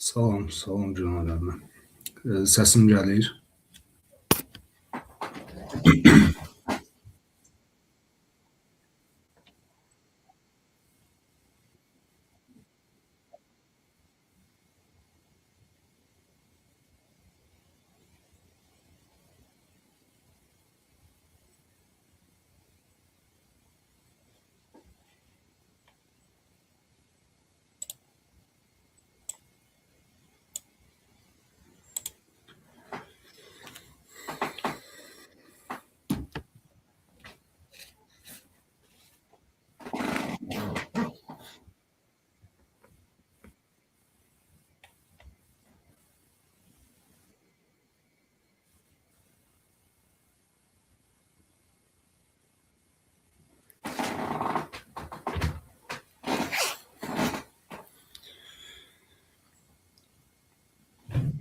Salam, salam Canan müəllimə. Səsim gəlir.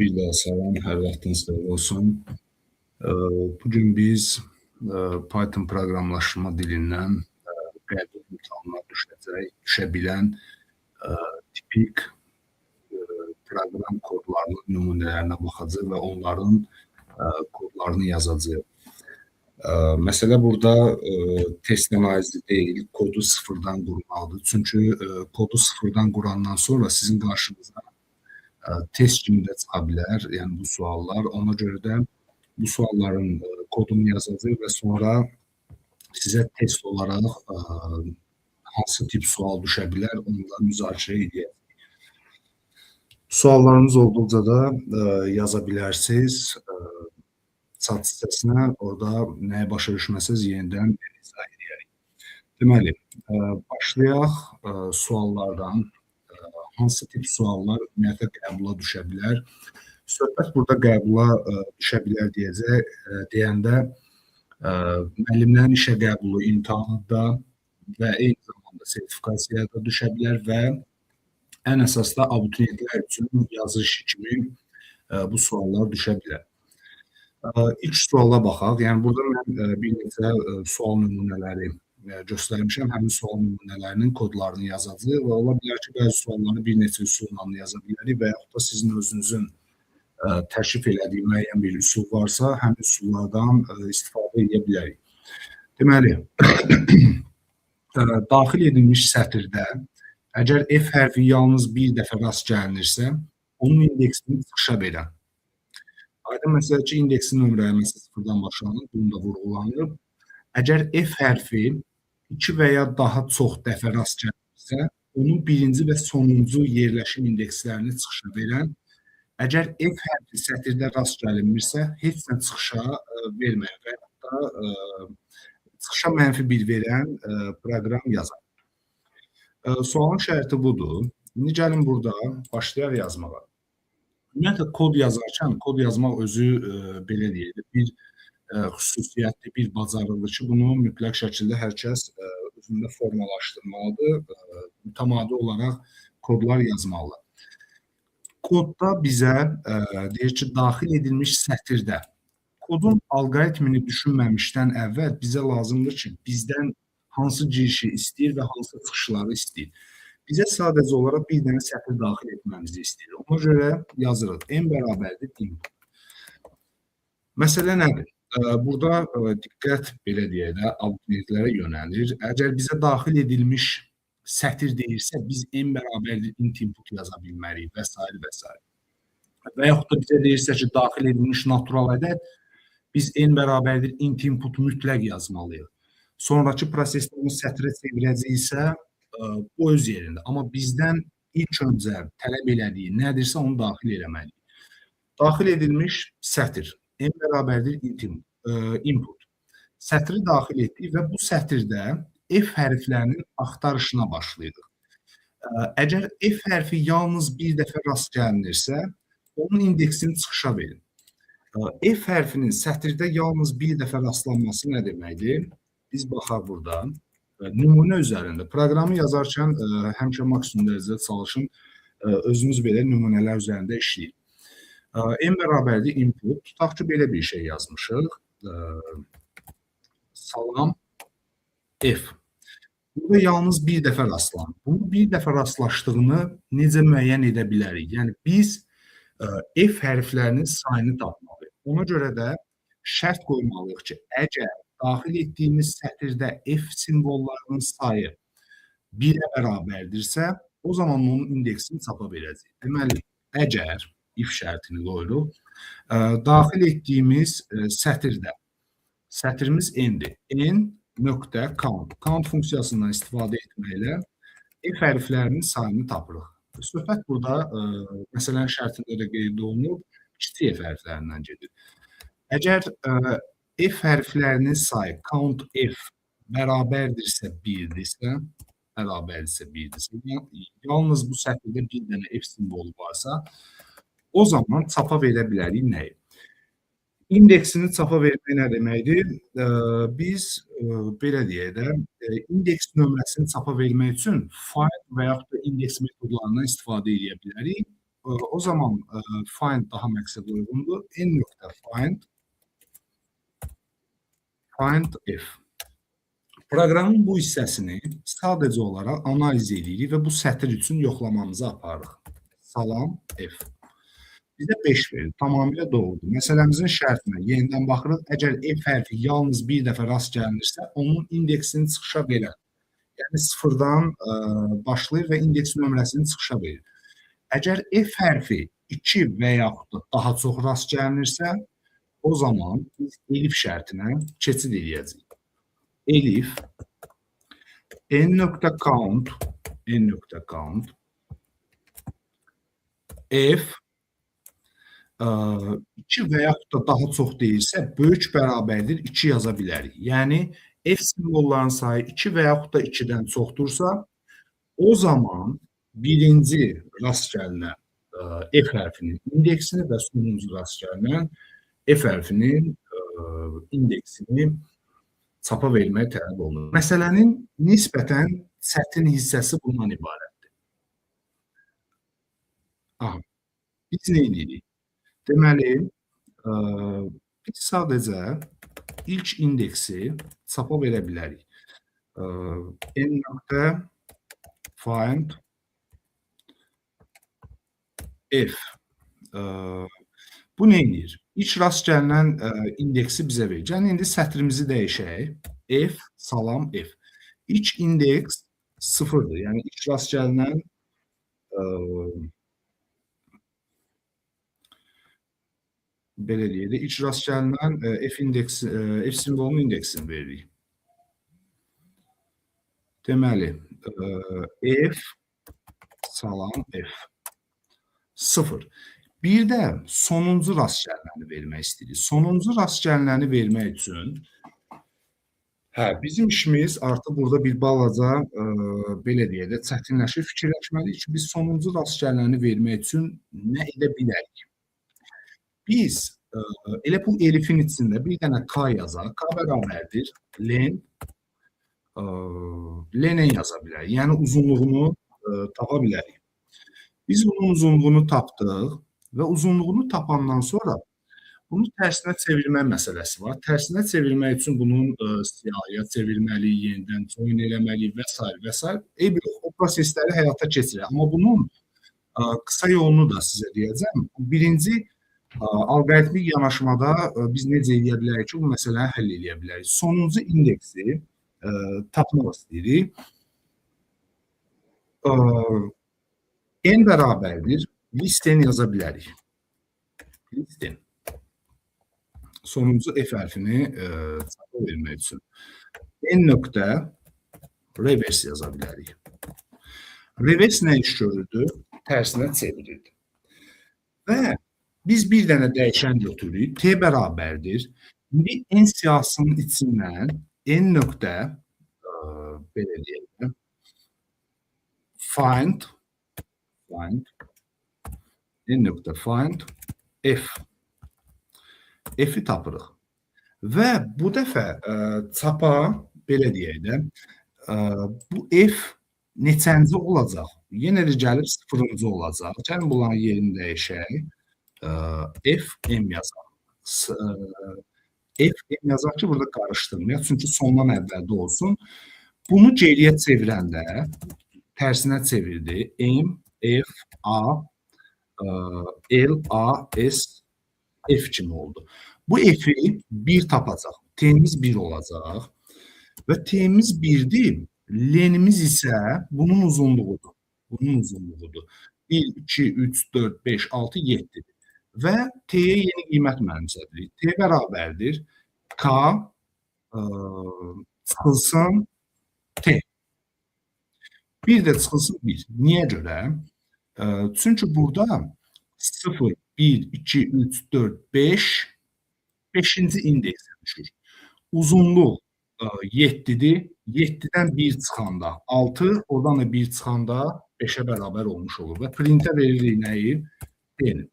Bir daha salam, hər vaxtınız xeyir olsun. Bugün biz Python proqramlaşdırma dilindən qəbul imtahanına düşə bilən tipik proqram kodlarının nümunələrinə baxacağıq və onların kodlarını yazacağıq. Məsələ burada test analizi deyil, kodu sıfırdan qurmaqdır. Çünki kodu sıfırdan qurandan sonra sizin qarşınıza test kimi də çıxa bilər, yəni bu suallar. Ona görə də bu sualların kodunu yazacağıq və sonra sizə test olaraq hansı tip sual düşə bilər, onları müzakirə edək. Suallarınız olduqca da yaza bilərsiniz. Chat sitəsinə, orada nəyə başa düşməsəz yenidən izah edərik. Deməli, başlayaq suallardan. Hansı tip suallar ümumiyyətlə qəbula düşə bilər? Söhbət burada qəbula düşə bilər deyəndə müəllimlərin işə qəbulu imtahanında və eyni zamanda sertifikasiyada düşə bilər və ən əsas da abituriyentlər üçün yazı işi kimi bu suallar düşə bilər. İlk suala baxaq. Yəni burada mən bir neçə sual nümunələri göstərmişəm. Həmin sual nümunələrinin kodlarını yazacağıq və ola bilər ki, bəzi sualları bir neçə üsulla yaza bilərik və yaxud da sizin özünüzün təklif elədiyi müəyyən bir üsul varsa, həmin üsullardan istifadə edə bilərik. Deməli, daxil edilmiş sətirdə əgər F hərfi yalnız bir dəfə rast gəlinirsə, onun indeksini çıxışa verən. Aydın məsələ ki, indeksin nömrələməsi sıfırdan başlanır, bunu da vurğulanır. Əgər F hərfi 2 və ya daha çox dəfə rast gəlirsə, onun birinci və sonuncu yerləşim indekslərini çıxışa verən, əgər F hərfi sətirdə rast gəlinmirsə, heç nə çıxışa verməyən və yaxud da çıxışa -1 verən proqram yazar. Sualın şərti budur. İndi gəlin burada başlayaq yazmağa. Ümumiyyətlə, kod yazarkən, kod yazmaq özü belə deyək, bir xüsusiyyətli, bir bacarıqdır ki, bunu mütləq şəkildə hər kəs özündə formalaşdırmalıdır, mütəmadi olaraq kodlar yazmalıdır. Kodda bizə deyir ki, daxil edilmiş sətirdə kodun alqoritmini düşünməmişdən əvvəl bizə lazımdır ki, bizdən hansı girişi istəyir və hansı çıxışları istəyir. Bizə sadəcə olaraq bir dənə sətir daxil etməmizi istəyir. Ona görə yazırıq, n bərabərdir input. Məsələ nədir? Burada diqqət belə deyək də, abituriyentlərə yönəlir. Əgər bizə daxil edilmiş sətir deyirsə, biz n bərabərdir int input yaza bilmərik və s. və s. Və yaxud da bizə deyirsə ki, daxil edilmiş natural ədəd, biz n bərabərdir int input mütləq yazmalıyıq. Sonraki prosesdə onu sətrə çevirəcəksə, bu öz yerində. Amma bizdən ilk öncə tələb elədiyi nədirsə, onu daxil eləməliyik. Daxil edilmiş sətir. N bərabərdir input. Sətri daxil etdik və bu sətirdə F hərflərinin axtarışına başlayırıq. Əgər F hərfi yalnız bir dəfə rast gəlinirsə, onun indeksini çıxışa verin. F hərfinin sətirdə yalnız bir dəfə rastlanması nə deməkdir? Biz baxaq burada. Nümunə üzərində. Proqramı yazarkən həmişə maksimum dərəcədə çalışın, özünüz belə nümunələr üzərində işləyin. N bərabərdir input. Tutaq ki, belə bir şey yazmışıq. Salam F. Burada yalnız bir dəfə rastlanır. Bunu bir dəfə rastlaşdığını necə müəyyən edə bilərik? Yəni biz F hərflərinin sayını tapmalıyıq. Ona görə də şərt qoymalıyıq ki, əgər daxil etdiyimiz sətirdə F simvollarının sayı 1-ə bərabərdirsə, o zaman onun indeksini tapa biləcəyik. Deməli, əgər if şərtini qoyuruq, daxil etdiyimiz sətirdə, sətrimiz n-dir. N.count. Count funksiyasından istifadə etməklə F hərflərinin sayını tapırıq. Söhbət burada, məsələnin şərtində də qeyd olunub, kiçik F hərflərindən gedir. Əgər F hərflərinin sayı count F bərabərdirsə 1-dirsə, yalnız bu sətirdə bir dənə F simvolu varsa, o zaman çapa verə bilərik nəyi? İndeksini çapa vermək nə deməkdir? Biz belə deyək də, indeks nömrəsini çapa vermək üçün find və yaxud da indeks metodlarından istifadə edə bilərik. O zaman find daha məqsəd uyğundur. N.find f. Proqramın bu hissəsini sadəcə olaraq analiz edirik və bu sətir üçün yoxlamamızı aparırıq. Salam f. Bizə 5 verir. Tamamilə doğrudur. Məsələmizin şərtinə yenidən baxırıq. Əgər F hərfi yalnız bir dəfə rast gəlinirsə, onun indeksini çıxışa verər. Yəni sıfırdan başlayır və indeks nömrəsini çıxışa verir. Əgər F hərfi 2 və yaxud da daha çox rast gəlinirsə, o zaman biz elif şərtinə keçid edəcəyik. Elif n.count f 2 və yaxud da daha çox deyilsə, böyük bərabərdir 2 yaza bilərik. Yəni, F simvollarının sayı 2 və yaxud da 2-dən çoxdursa, o zaman birinci rast gəlinən F hərfinin indeksini və sonuncu rast gəlinən F hərfinin indeksini çapa verməyə tələb olunur. Məsələnin nisbətən çətin hissəsi bundan ibarətdir. Biz nə edirik? Deməli, biz sadəcə ilk indeksi çapa verə bilərik. N.find f. Bu nə edir? İlk rast gəlinən indeksi bizə verir. Yəni, indi sətrimizi dəyişək. F, salam f. İlk indeks 0-dır. Yəni, ilk rast gəlinən belə deyək, ilk rast gəlinən F simvolunun indeksini veririk. Deməli, F, salam F, 0. Bir də sonuncu rast gəlinəni vermək istəyirik. Sonuncu rast gəlinəni vermək üçün, bizim işimiz artıq burada bir balaca, belə deyək də, çətinləşir, fikirləşməliyik ki, biz sonuncu rast gəlinəni vermək üçün nə edə bilərik? Biz elə bu elifin içində bir dənə k yazaq. K bərabərdir len yaza bilərik. Yəni uzunluğunu tapa bilərik. Biz bunun uzunluğunu tapdıq və uzunluğunu tapandan sonra bunun tərsinə çevirmə məsələsi var. Tərsinə çevirmək üçün bunun siyahıya çevirməliyik, yenidən join eləməliyik və s. və s. O prosesləri həyata keçirir. Amma bunun qısa yolunu da sizə deyəcəm. Birinci alqoritmik yanaşmada biz necə edə bilərik ki, bu məsələni həll edə bilərik. Sonuncu indeksi tapmaq istəyirik. N bərabərdir, listen yaza bilərik. Listen. Sonuncu F hərfini çapa vermək üçün. N.reverse yaza bilərik. Reverse nə iş görürdü? Tərsinə çevirirdi. Və biz bir dənə dəyişən götürürük. T bərabərdir. İndi N siyahısının içindən N nöqtə belə deyək, find N.find f. F-i tapırıq. Və bu dəfə çapa, belə deyək də, bu f neçənci olacaq? Yenə də gəlib 0-cı olacaq. Gəlin bunların yerini dəyişək. F, M yazaq. F, M yazaq ki, burada qarışdırmayaq. Çünki sondan əvvəldə olsun. Bunu geriyə çevirəndə, tərsinə çevirdi. M, F, A, L, A, S, F kimi oldu. Bu F'i 1 tapacaq. T'miz 1 olacaq və T'miz 1'dir. L'imiz isə bunun uzunluğudur. Bunun uzunluğudur. 1, 2, 3, 4, 5, 6, 7'dir. Və T'yə yeni qiymət mənimsədirik. T bərabərdir. K çıxılsın T. Bir də çıxılsın 1. Niyə görə? Çünki burada 0, 1, 2, 3, 4, 5 5-ci indeksə düşür. Uzunluq 7'dir. 7'dən 1 çıxanda 6, oradan da 1 çıxanda 5'ə bərabər olmuş olur və printə veririk nəyi? T'ni.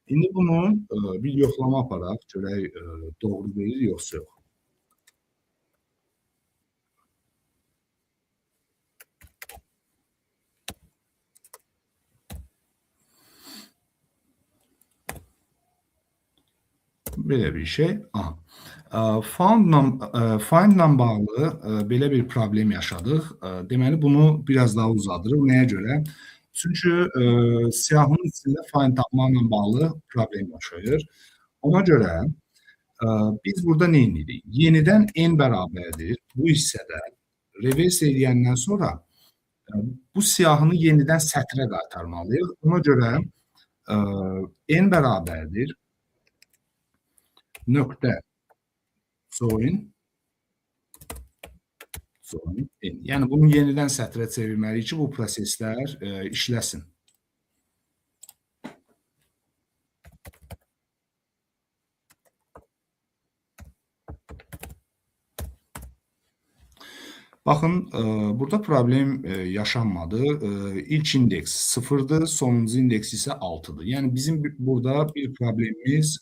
İndi bunu bir yoxlama aparaq, görək doğru verir, yoxsa yox. Belə bir şey. Find-la bağlı belə bir problem yaşadıq. Deməli, bunu biraz daha uzadırıq. Nəyə görə? Çünki siyahının içində find tapmaqla bağlı problem yaşayır. Ona görə biz burada nə edirik? Yenidən n bərabərdir. Bu hissədə reverse edəndən sonra bu siyahını yenidən sətrə qaytarmalıyıq. Ona görə n bərabərdir. Nöqtə join n. Yəni bunu yenidən sətrə çevirməliyik ki, bu proseslər işləsin. Baxın, burada problem yaşanmadı. İlk indeks 0'dır, sonuncu indeks isə 6'dır. Yəni bizim burada bir problemimiz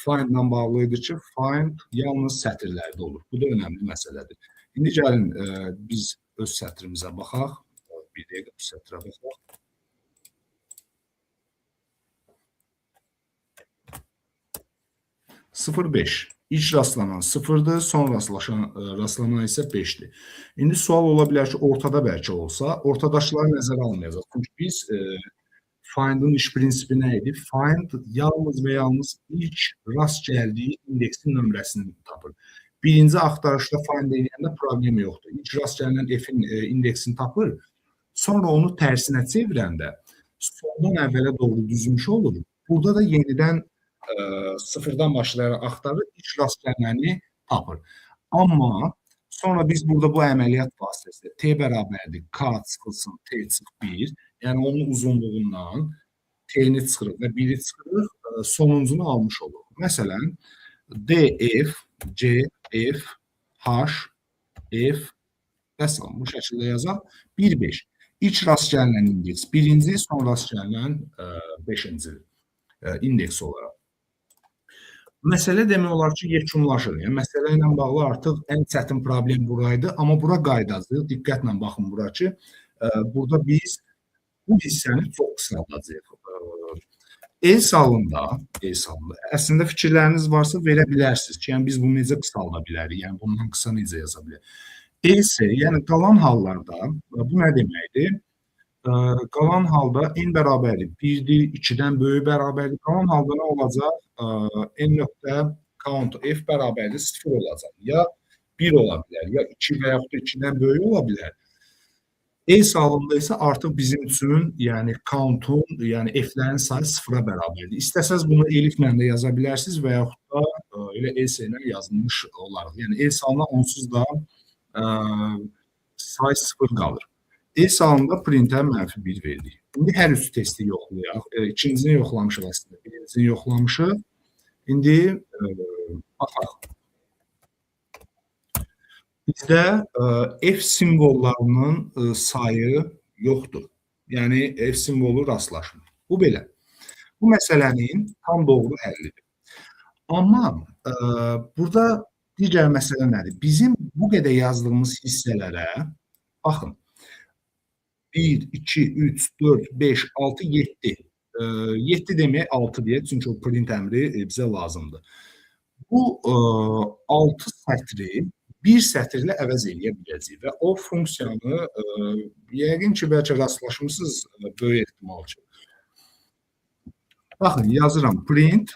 find-la bağlı idi ki, find yalnız sətirlərdə olur. Bu da önəmli məsələdir. İndi gəlin biz öz sətrimizə baxaq. Bir dəqiqə bu sətrə baxaq. Sıfır 5. İlk rastlanan 0'dır, son rastlanan isə 5'dir. İndi sual ola bilər ki, ortada bəlkə olsa, ortadaşları nəzərə almayacaq. Çünki biz find'ın iş prinsipi nə idi? Find yalnız və yalnız ilk rast gəldiyi indeksin nömrəsini tapır. Birinci axtarışda find edəndə problem yoxdur. İlk rast gələn F'in indeksini tapır. Sonra onu tərsinə çevirəndə sondan əvvələ doğru düzmüş olur. Burada da yenidən sıfırdan başlayaraq axtarır, ilk rast gələni tapır. Amma sonra biz burada bu əməliyyat vasitəsilə T bərabərdir, K çıxılsın, T çıx 1. Yəni onun uzunluğundan T'ni çıxırıq və 1'i çıxırıq, sonuncunu almış oluruq. Məsələn, DF, CF, H, F və s. bu şəkildə yazaq. 1, 5. İlk rast gələn indeks 1-ci, son rast gələn 5-ci indeks olaraq. Məsələ demək olar ki, yekunlaşır. Yəni, məsələ ilə bağlı artıq ən çətin problem buraydı. Amma bura qaydacaq. Diqqətlə baxın bura ki, burada biz bu hissəni çox qısaldacaq. El salında, əslində fikirləriniz varsa verə bilərsiniz ki, yəni biz bunu necə qısalda bilərik, yəni bundan qısa necə yaza bilərik. Else, yəni qalan hallarda, bu nə deməkdir? Qalan halda n bərabərdir 1'dir, 2'dən böyük bərabərdir. Qalan halda nə olacaq? N nöqtə count f bərabərdir 0 olacaq. Ya 1 ola bilər, ya 2 və yaxud da 2'dən böyük ola bilər. Else halında isə artıq bizim üçün, yəni count'un, yəni f'lərin sayı 0'a bərabərdir. İstəsəz bunu eliflə də yaza bilərsiniz və yaxud da elə else ilə yazılmış olaraq. Yəni else halında onsuz da say 0 qalır. Else halında printə -1 verdik. İndi hər üç testi yoxlayaq. İkincisini yoxlamışıq əslində, birincisini yoxlamışıq. İndi baxaq. Bizdə F simvollarının sayı yoxdur. Yəni F simvolu rastlaşmır. Bu belə. Bu məsələnin tam doğru həllidir. Amma burada digər məsələ nədir? Bizim bu qədər yazdığımız hissələrə baxın. 1, 2, 3, 4, 5, 6, 7. 7 demək 6 deyə, çünki o print əmri bizə lazımdır. Bu 6 sətri bir sətirlə əvəz eləyə biləcəyik və o funksiyanı, yəqin ki, bəlkə rastlaşmısınız, böyük ehtimal ki. Baxın, yazıram print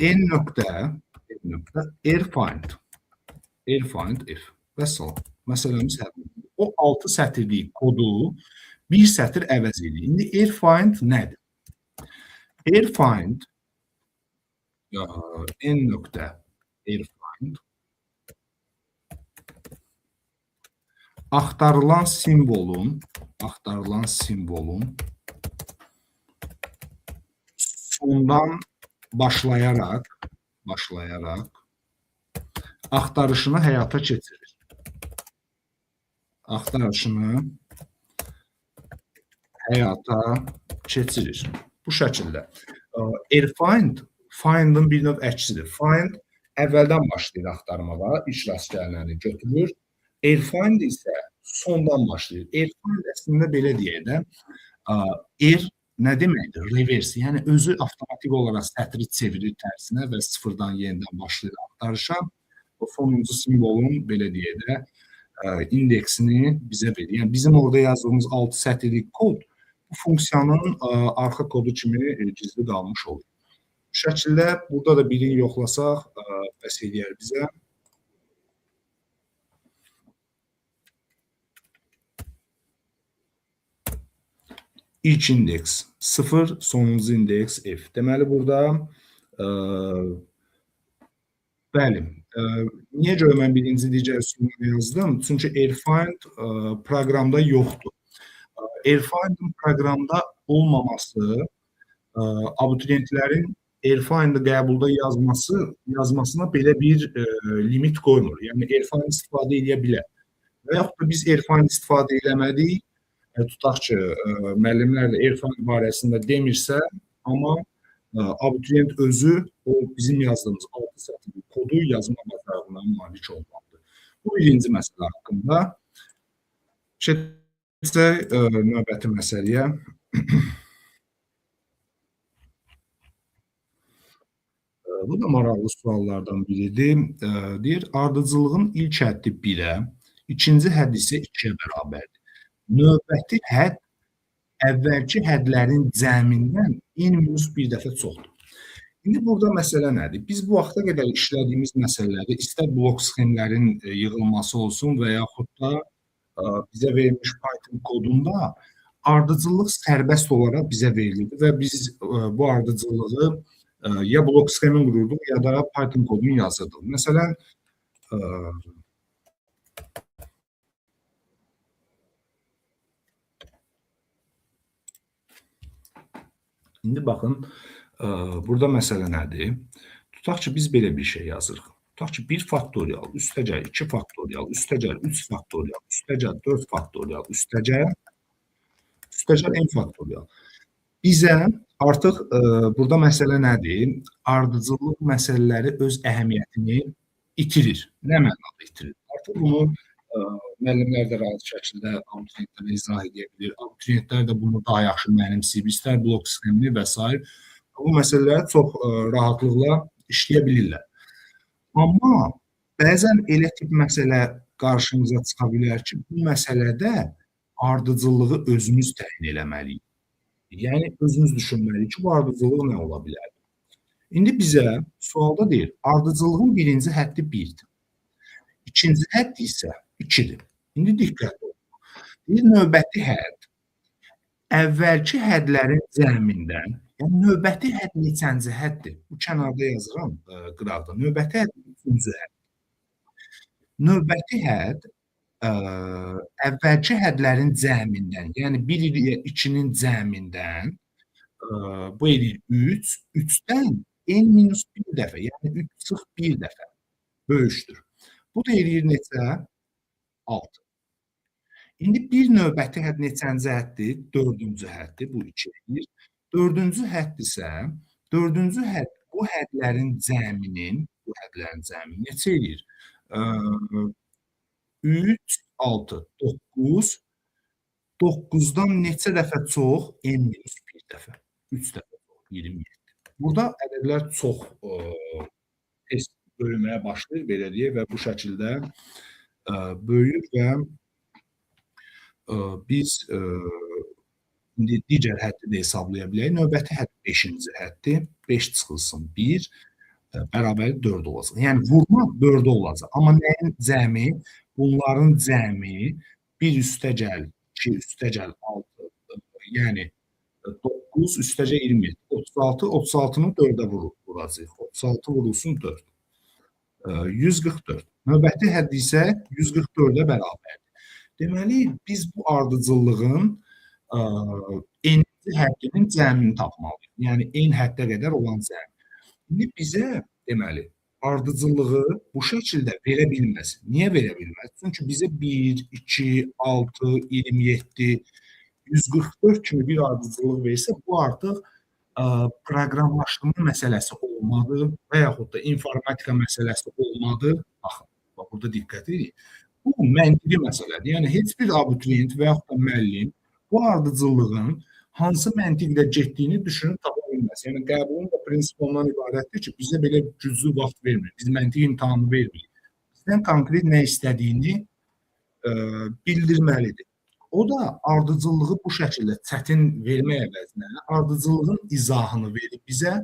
n.airfind if vəssalam. Məsələmiz həll olundu. O 6 sətirlik kodu bir sətir əvəz edir. İndi airfind nədir? Airfind n.airfind axtarılan simvolun sondan başlayaraq axtarışını həyata keçirir. Bu şəkildə. Find'ın bir növ əksidir. Find əvvəldən başlayır axtarmağa, ilk rast gəlinəni götürür. Airfind isə sondan başlayır. Airfind əslində belə deyək də, air nə deməkdir? Reverse, yəni özü avtomatik olaraq sətri çevirir tərsinə və sıfırdan yenidən başlayır axtarışa. O sonuncu simvolun belə deyək də indeksini bizə verir. Yəni bizim orada yazdığımız 6 sətirlik kod bu funksiyanın arxa kodu kimi gizli qalmış olur. Bu şəkildə burada da birini yoxlasaq bəs eləyər bizə. İlk indeks 0, sonuncu indeks f. Deməli burada bəli, niyə görə mən birinci digər üsulunu yazdım? Çünki airfind proqramda yoxdur. Airfind'in proqramda olmaması abituriyentlərin airfind'ı qəbulda yazmasına belə bir limit qoymur. Yəni airfind istifadə edə bilər. Və yaxud da biz airfind istifadə eləmədik. Tutaq ki, müəllimlər də airfind barəsində demirsə, amma abituriyent özü o bizim yazdığımız 6 sətirlik kodu yazma bacarığına malik olmalıdır. Bu birinci məsələ haqqında. Keçək növbəti məsələyə. Bu da maraqlı suallardan biridir. Deyir, ardıcıllığın ilk həddi 1-ə, ikinci hədd isə 2-yə bərabərdir. Növbəti hədd əvvəlki həddlərin cəmindən n-1 dəfə çoxdur. İndi burada məsələ nədir? Biz bu vaxta qədər işlədiyimiz məsələlərdə istər blok sxemlərin yığılması olsun və yaxud da bizə verilmiş Python kodunda ardıcıllıq sərbəst olaraq bizə verilirdi və biz bu ardıcıllığı ya blok sxemin qururduq, ya da Python kodunu yazırdıq. Məsələn, İndi baxın, burada məsələ nədir? Tutaq ki, biz belə bir şey yazırıq. Tutaq ki, 1 faktorial, üstəgəl 2 faktorial, üstəgəl 3 faktorial, üstəgəl 4 faktorial, üstəgəl n faktorial. Bizə artıq burada məsələ nədir? Ardıcıllıq məsələləri öz əhəmiyyətini itirir. Nə mənada itirir? Artıq bunu müəllimlər də rahat şəkildə abituriyentlərə izah edə bilir. Abituriyentlər də bunu daha yaxşı mənimsəyib, istər blok sxemini və s. Bu məsələləri çox rahatlıqla işləyə bilirlər. Amma bəzən elə tip məsələ qarşımıza çıxa bilər ki, bu məsələdə ardıcıllığı özümüz təyin eləməliyik. Yəni, özümüz düşünməliyik ki, bu ardıcıllıq nə ola bilər? İndi bizə sualda deyir, ardıcıllığın birinci həddi 1-dir. İkinci hədd isə 2-dir. İndi diqqət olun. Növbəti hədd əvvəlki hədlərin cəmindən, yəni növbəti hədd neçənci həddir? Bu kənarda yazıram qıraqda. Növbəti hədd 3-cü hədd. Növbəti hədd əvvəlki hədlərin cəmindən, yəni 1 ilə 2-nin cəmindən bu edir 3, 3-dən n-1 dəfə, yəni 3 çıx 1 dəfə böyüşdür. Bu da eləyir neçə? 6. İndi bir növbəti hədd neçənci həddir? 4-cü həddir, bu 2 eləyir. 4-cü hədd isə, 4-cü hədd bu hədlərin cəminin neçə eləyir? 3, 6, 9, 9-dan neçə dəfə çox? n-1 dəfə. 3 dəfə çox, 27. Burada ədədlər çox tez bölünməyə başlayır, belə deyək və bu şəkildə böyür və biz indi digər həddi də hesablaya bilərik. Növbəti hədd 5-ci həddir. 5 çıxılsın 1 bərabəri 4 olacaq. Yəni vurma 4 olacaq. Amma nəyin cəmi? Bunların cəmi 1 üstəgəl 2 üstəgəl 6 yəni 9 üstəgəl 27 36 36-nı 4-ə vuracağıq. 36 vurulsun 4. 144. Növbəti hədd isə 144-ə bərabərdir. Deməli, biz bu ardıcıllığın n-ci həddinin cəmini tapmalıyıq. Yəni, n həddə qədər olan cəmi. İndi bizə, deməli, ardıcıllığı bu şəkildə verə bilməz. Niyə verə bilməz? Çünki bizə 1, 2, 6, 27, 144 kimi bir ardıcıllıq versə, bu artıq proqramlaşdırma məsələsi olmadı və yaxud da informatika məsələsi olmadı. Baxın, burada diqqət edin. Bu məntiqi məsələdir. Yəni, heç bir abituriyent və yaxud da müəllim bu ardıcıllığın hansı məntiqlə getdiyini düşünüb tapa bilməz. Yəni, qəbulun da prinsipi ondan ibarətdir ki, bizə belə güclü vaxt vermir. Biz məntiq imtahanı vermirik. Bizdən konkret nə istədiyini bildirməlidir. O da ardıcıllığı bu şəkildə çətin vermək əvəzinə ardıcıllığın izahını verib bizə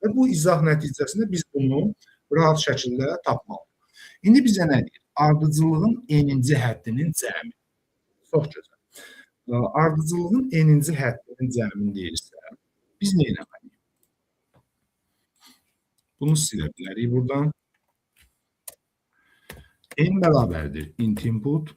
və bu izah nəticəsində biz bunu rahat şəkildə tapmalıyıq. İndi bizə nə deyir? Ardıcıllığın n-ci həddinin cəmi. Çox gözəl. Ardıcıllığın n-ci həddinin cəmini deyirsə, biz nə etməliyik? Bunu silə bilərik buradan. N bərabərdir int input.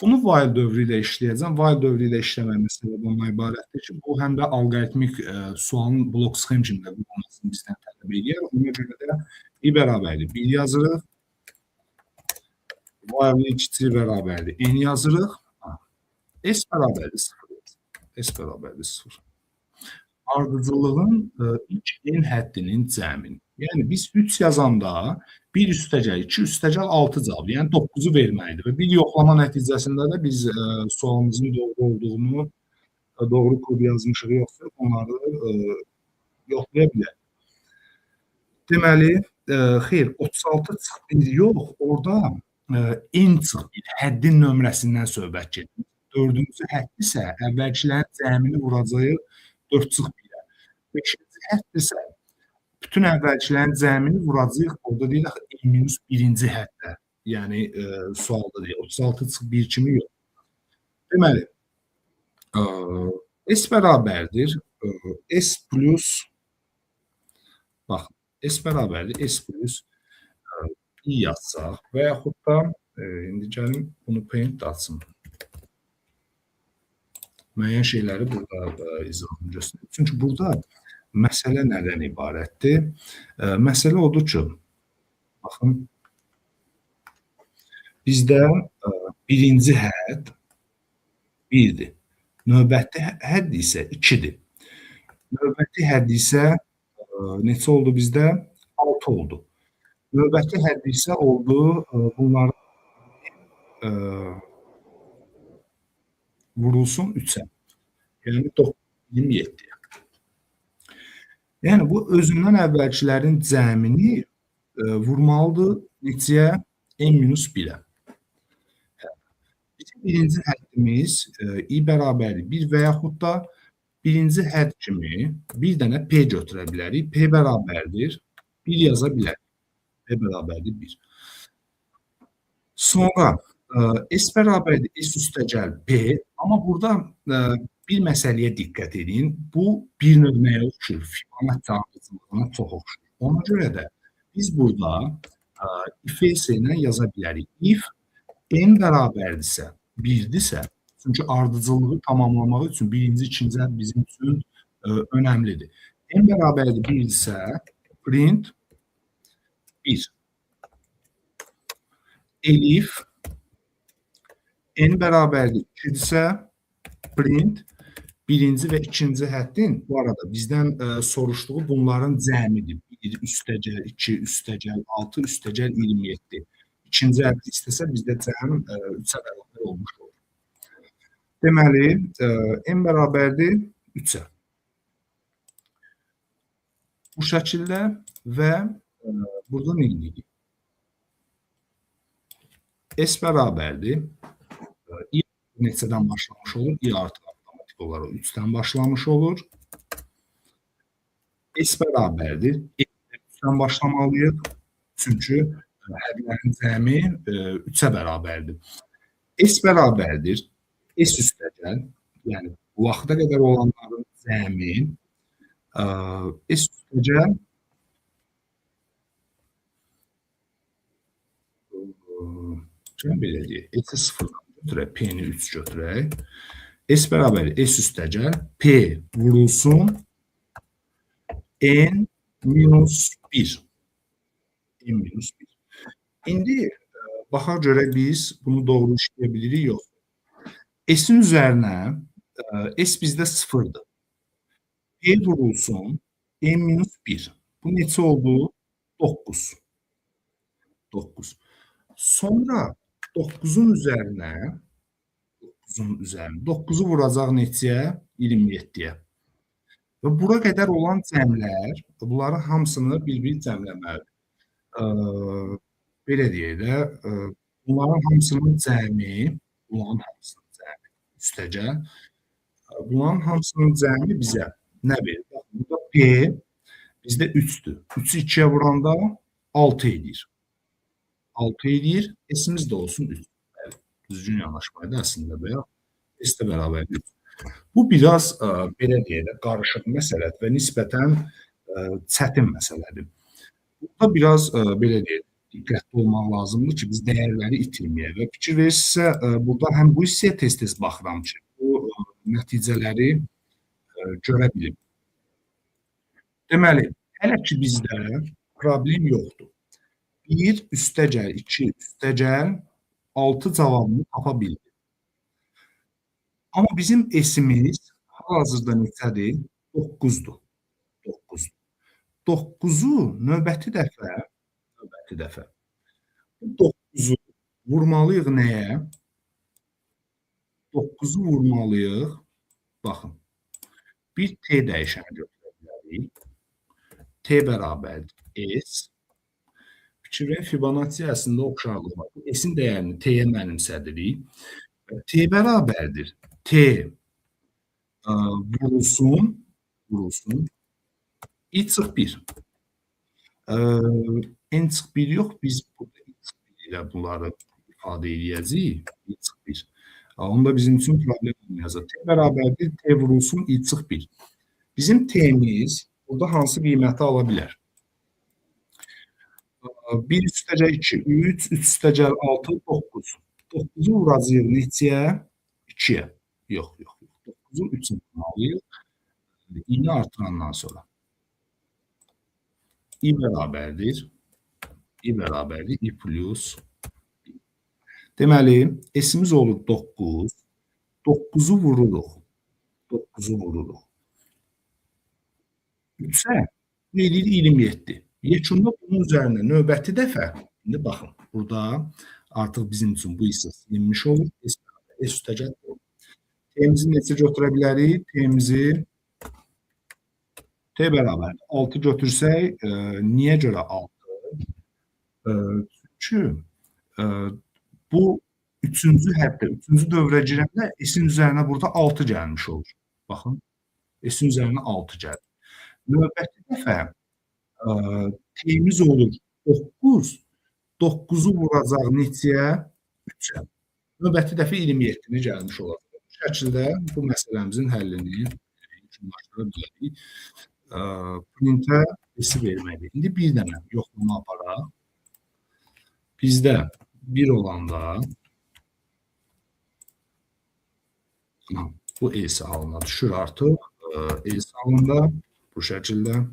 Bunu while dövrü ilə işləyəcəm. While dövrü ilə işləməyin səbəbi ondan ibarətdir ki, bu həm də alqoritmik sualın blok sxem kimi də qurulmasını bizdən tələb edir. Ona görə də i bərabərdir 1 yazırıq. While-in kiçiyi bərabərdir n yazırıq. S bərabərdir 0. S bərabərdir 0. Ardıcıllığın ilk n həddinin cəmini. Yəni, biz 3 yazanda 1 üstəgəl 2 üstəgəl 6 cavab, yəni 9-u verməlidir və bir yoxlama nəticəsində də biz sualımızın doğru olduğunu, doğru kod yazmışıq yoxsa onları yoxlaya bilərik. Deməli, xeyr, 36 çıx 1 yox, orada n çıx 1 həddin nömrəsindən söhbət gedir. 4-cü hədd isə əvvəlkilərin cəmini vuracağıq 4 çıx 1-ə. 5-ci hədd isə bütün əvvəlkilərin cəmini vuracağıq, orada deyil, n-1-ci həddə. Yəni, sualda deyil, 36 çıx 1 kimi yox. Deməli, S bərabərdir, S plus, bax, S bərabərdir, S plus i yazsaq və yaxud da, indi gəlim, bunu paint açsın. Müəyyən şeyləri burada izahını göstərir. Çünki burada məsələ nədən ibarətdir? Məsələ odur ki, baxın, bizdə birinci hədd 1-dir. Növbəti hədd isə 2-dir. Növbəti hədd isə neçə oldu bizdə? 6 oldu. Növbəti hədd isə oldu bunların vurulsun 3-ə. Yəni 27. Yəni, bu özündən əvvəlkilərin cəmini vurmalıdır neçəyə? n-1-ə. Bizim birinci həddimiz i bərabərdir 1 və yaxud da birinci hədd kimi bir dənə p götürə bilərik. P bərabərdir 1 yaza bilərik. P bərabərdir 1. Sonra S bərabərdir S üstəgəl P. Amma burada bir məsələyə diqqət edin. Bu bir növ nəyə oxşur? Fibonacci ardıcıllığına çox oxşur. Ona görə də biz burada if ilə yaza bilərik. If n bərabərdirsə, 1-dirsə, çünki ardıcıllığı tamamlamaq üçün birinci, ikinci hədd bizim üçün önəmlidir. N bərabərdir 1-dirsə, print 1. Elif n bərabərdir 2-dirsə, print birinci və ikinci həddin bu arada bizdən soruşduğu bunların cəmidir. 1 üstəgəl 2 üstəgəl 6 üstəgəl 27. İkinci həddi istəsə bizdə cəm 3-ə bərabər olmuş olur. Deməli, n bərabərdir 3-ə. Bu şəkildə və burada nə edirik? S bərabərdir. I neçədən başlamış olur? I artı avtomatik olaraq 3-dən başlamış olur. S bərabərdir. S-dən başlamalıyıq. Çünki hədlərin cəmi 3-ə bərabərdir. S bərabərdir. S üstəgəl, yəni bu vaxta qədər olanların cəmi S üstəgəl belə deyək, S-i sıfırdan götürək, P-ni 3 götürək. S bərabər S üstəgəl P vurulsun N minus 1. N minus 1. İndi baxaq görək biz bunu doğru işləyə bilirik, yox. S-in üzərinə S bizdə sıfırdır. P vurulsun N minus 1. Bu neçə oldu? 9. 9. Sonra 9-un üzərinə 9-u vuracaq neçəyə? 27-yə. Və bura qədər olan cəmlər, bunların hamısını bir-bir cəmləməlidir. Belə deyək də, bunların hamısının cəmi üstəgəl, bunların hamısının cəmi bizə nə verir? Burada P bizdə 3-dür. 3-ü 2-yə vuranda 6 edir. 6 edir. S-imiz də olsun 3. Düzgün yanaşmaydı əslində və S də bərabər 3. Bu biraz belə deyək də, qarışıq məsələdir və nisbətən çətin məsələdir. Burada biraz belə deyək, diqqətli olmaq lazımdır ki, biz dəyərləri itirməyək və fikir verirsinizsə, burada həm bu hissəyə tez-tez baxıram ki, bu nəticələri görə bilim. Deməli, hələ ki bizdə problem yoxdur. 1 üstəgəl 2 üstəgəl 6 cavabını tapa bildik. Amma bizim S-imiz hal-hazırda neçədir? 9-dur. 9-u növbəti dəfə bu 9-u vurmalıyıq nəyə? 9-u vurmalıyıq. Baxın. Bir T dəyişəni götürə bilərik. T bərabərdir S. Fikir verin, Fibonacci əslində oxşarlıq var. S-in dəyərini T-yə mənimsədirik. T bərabərdir. T vurulsun I çıx 1. N çıx 1 yox, biz burada I çıx 1 ilə bunları ifadə edəcəyik. I çıx 1. Onda bizim üçün problem olmayacaq. T bərabərdir. T vurulsun I çıx 1. Bizim T-miz burada hansı qiyməti ala bilər? 1 üstəgəl 2, 3, 3 üstəgəl 6, 9. 9-u vuracağıq neçəyə? 2-yə. Yox. 9-u 3-ə vurmalıyıq. I-ni artırandan sonra. I bərabərdir. I plus. Deməli, S-imiz olur 9. 9-u vururuq. 3-ə verir 27. Yekunda bunun üzərinə növbəti dəfə, indi baxın, burada artıq bizim üçün bu hissə silinmiş olur. S üstəgəl olur. T-mizi neçə götürə bilərik? T bərabər 6 götürsək, niyə görə 6? Çünki bu 3-cü həddə, 3-cü dövrə girəndə S-in üzərinə burada 6 gəlmiş olur. Baxın, S-in üzərinə 6 gəlir. Növbəti dəfə T-miz olur 9. 9-u vuracaq neçəyə? 3-ə. Növbəti dəfə 27-ni gəlmiş olacaq. Bu şəkildə bu məsələmizin həllini yekunlaşdıra bilərik. Printə S-i verməkdir. İndi bir dənə yoxlama aparaq. Bizdə 1 olanda bu S halına düşür artıq. S halında bu şəkildə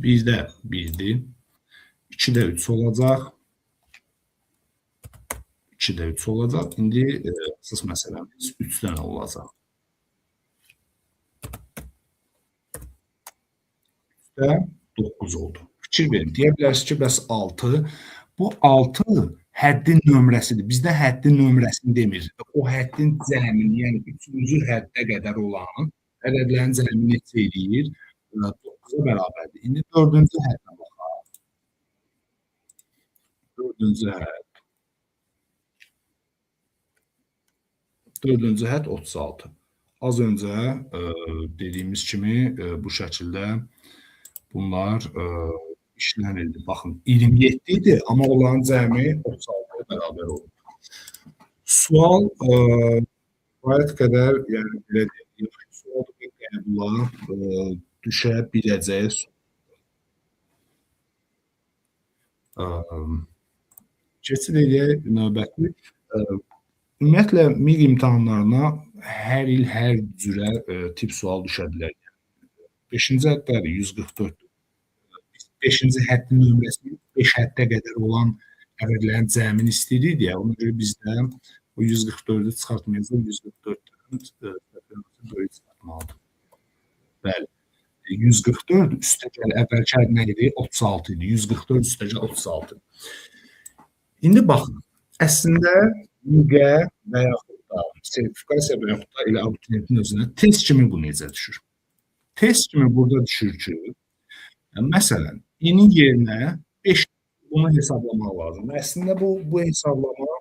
bizdə 1-dir. 2-də 3 olacaq. 2-də 3 olacaq. İndi əsas məsələmiz 3 dənə olacaq. və 9 oldu. Fikir verin. Deyə bilərsiniz ki, bəs 6. Bu 6 həddin nömrəsidir. Bizdə həddin nömrəsini demir. O həddin cəmini, yəni 3-cü həddə qədər olan ədədlərin cəmini neçə eləyir? 9-a bərabərdir. İndi 4-cü həddə baxaq. 4-cü hədd. 4-cü hədd 36. Az öncə dediyimiz kimi bu şəkildə bunlar işlənildi. Baxın, 27 idi, amma onların cəmi 36-ya bərabər oldu. Sual kifayət qədər, yəni belə deyək, sualdır ki, yəni bunlar düşə biləcəyi keçid edək növbəti. Ümumiyyətlə, MİQ imtahanlarına hər il hər cürə tip sual düşə bilər. 5-ci həddədir, 144. 5-ci həddin nömrəsini 5 həddə qədər olan ədədlərin cəmini istəyirik deyə, ona görə bizdə o 144-ü çıxartmayacaq, 144-dən böyük çıxartmalıdır. Bəli, 144 üstəgəl əvvəlki hədd nə idi? 36 idi. 144 üstəgəl 36. İndi baxın, əslində MİQ-ə və yaxud da sertifikasiya və yaxud da elə abituriyentin özünə test kimi bu necə düşür? Test kimi burada düşür ki, məsələn, i-nin yerinə 5 bunu hesablamaq lazım. Əslində bu hesablama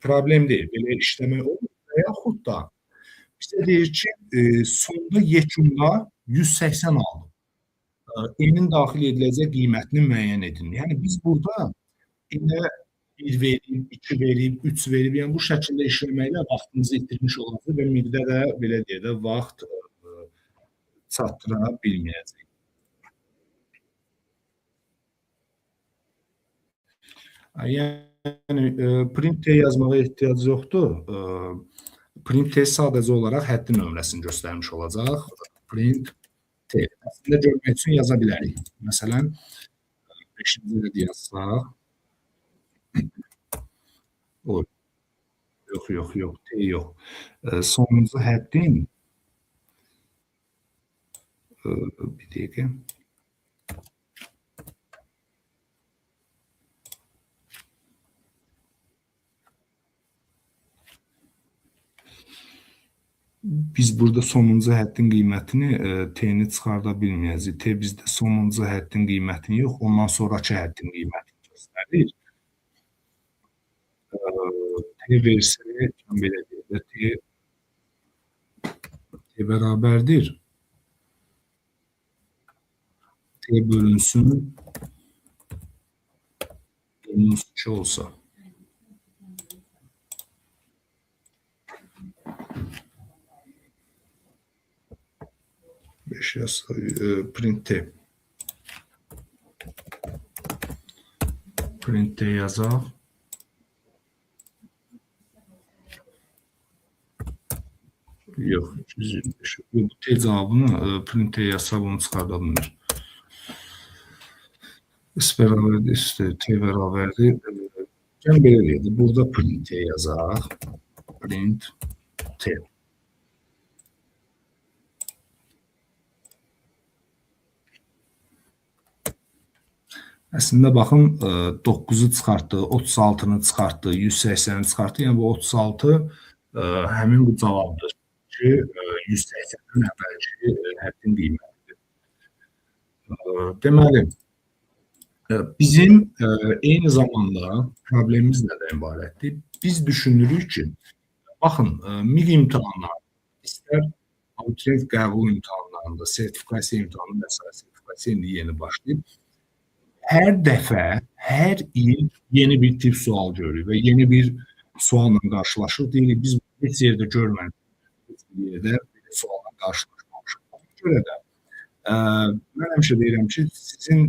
problem deyil, belə işləmək olur və yaxud da bizə deyir ki, sonda yekunda 180 aldım. I-nin daxil ediləcək qiymətini müəyyən edin. Yəni biz burada i-nə 1 verib, 2 verib, 3 verib, yəni bu şəkildə işləməklə vaxtımızı itirmiş olacaq və MİQ-də də belə deyək də vaxt çatdıra bilməyəcək. Yəni print T yazmağa ehtiyac yoxdur. Print T sadəcə olaraq həddin nömrəsini göstərmiş olacaq. Print T. Əslində görmək üçün yaza bilərik. Məsələn, 5-ci də yazsaq. Yox, T yox. Sonuncu həddin bir dəqiqə. Biz burada sonuncu həddin qiymətini T-ni çıxarda bilməyəcək. T bizdə sonuncu həddin qiymətini yox, ondan sonraki həddin qiymətini göstərir. T versə, belə deyək, T bərabərdir. T bölünsün minus 2 olsa. Print T. Print T yazaq. Yox, 225. Bu T cavabını print T yazsa bunu çıxarda bilmir. S bərabərdir, T bərabərdir. Gəlin belə deyək, burada print T yazaq. Print T. Əslində, baxın, 9-u çıxartdı, 36-nı çıxartdı, 180-ni çıxartdı. Yəni, bu 36 həmin bu cavabdır ki, 180-dən əvvəlki həddin qiymətidir. Deməli, bizim eyni zamanda problemimiz nədən ibarətdir? Biz düşünürük ki, baxın, MİQ imtahanlarında, istər abituriyent qəbul imtahanlarında, sertifikasiya imtahanında və s. sertifikasiya indi yeni başlayıb, hər dəfə, hər il yeni bir tip sual görürük və yeni bir sualla qarşılaşıq. Deyirik, biz heç yerdə görmədik, heç bir yerdə bir sualla qarşılaşmamışıq. Ona görə də mən həmişə deyirəm ki, sizin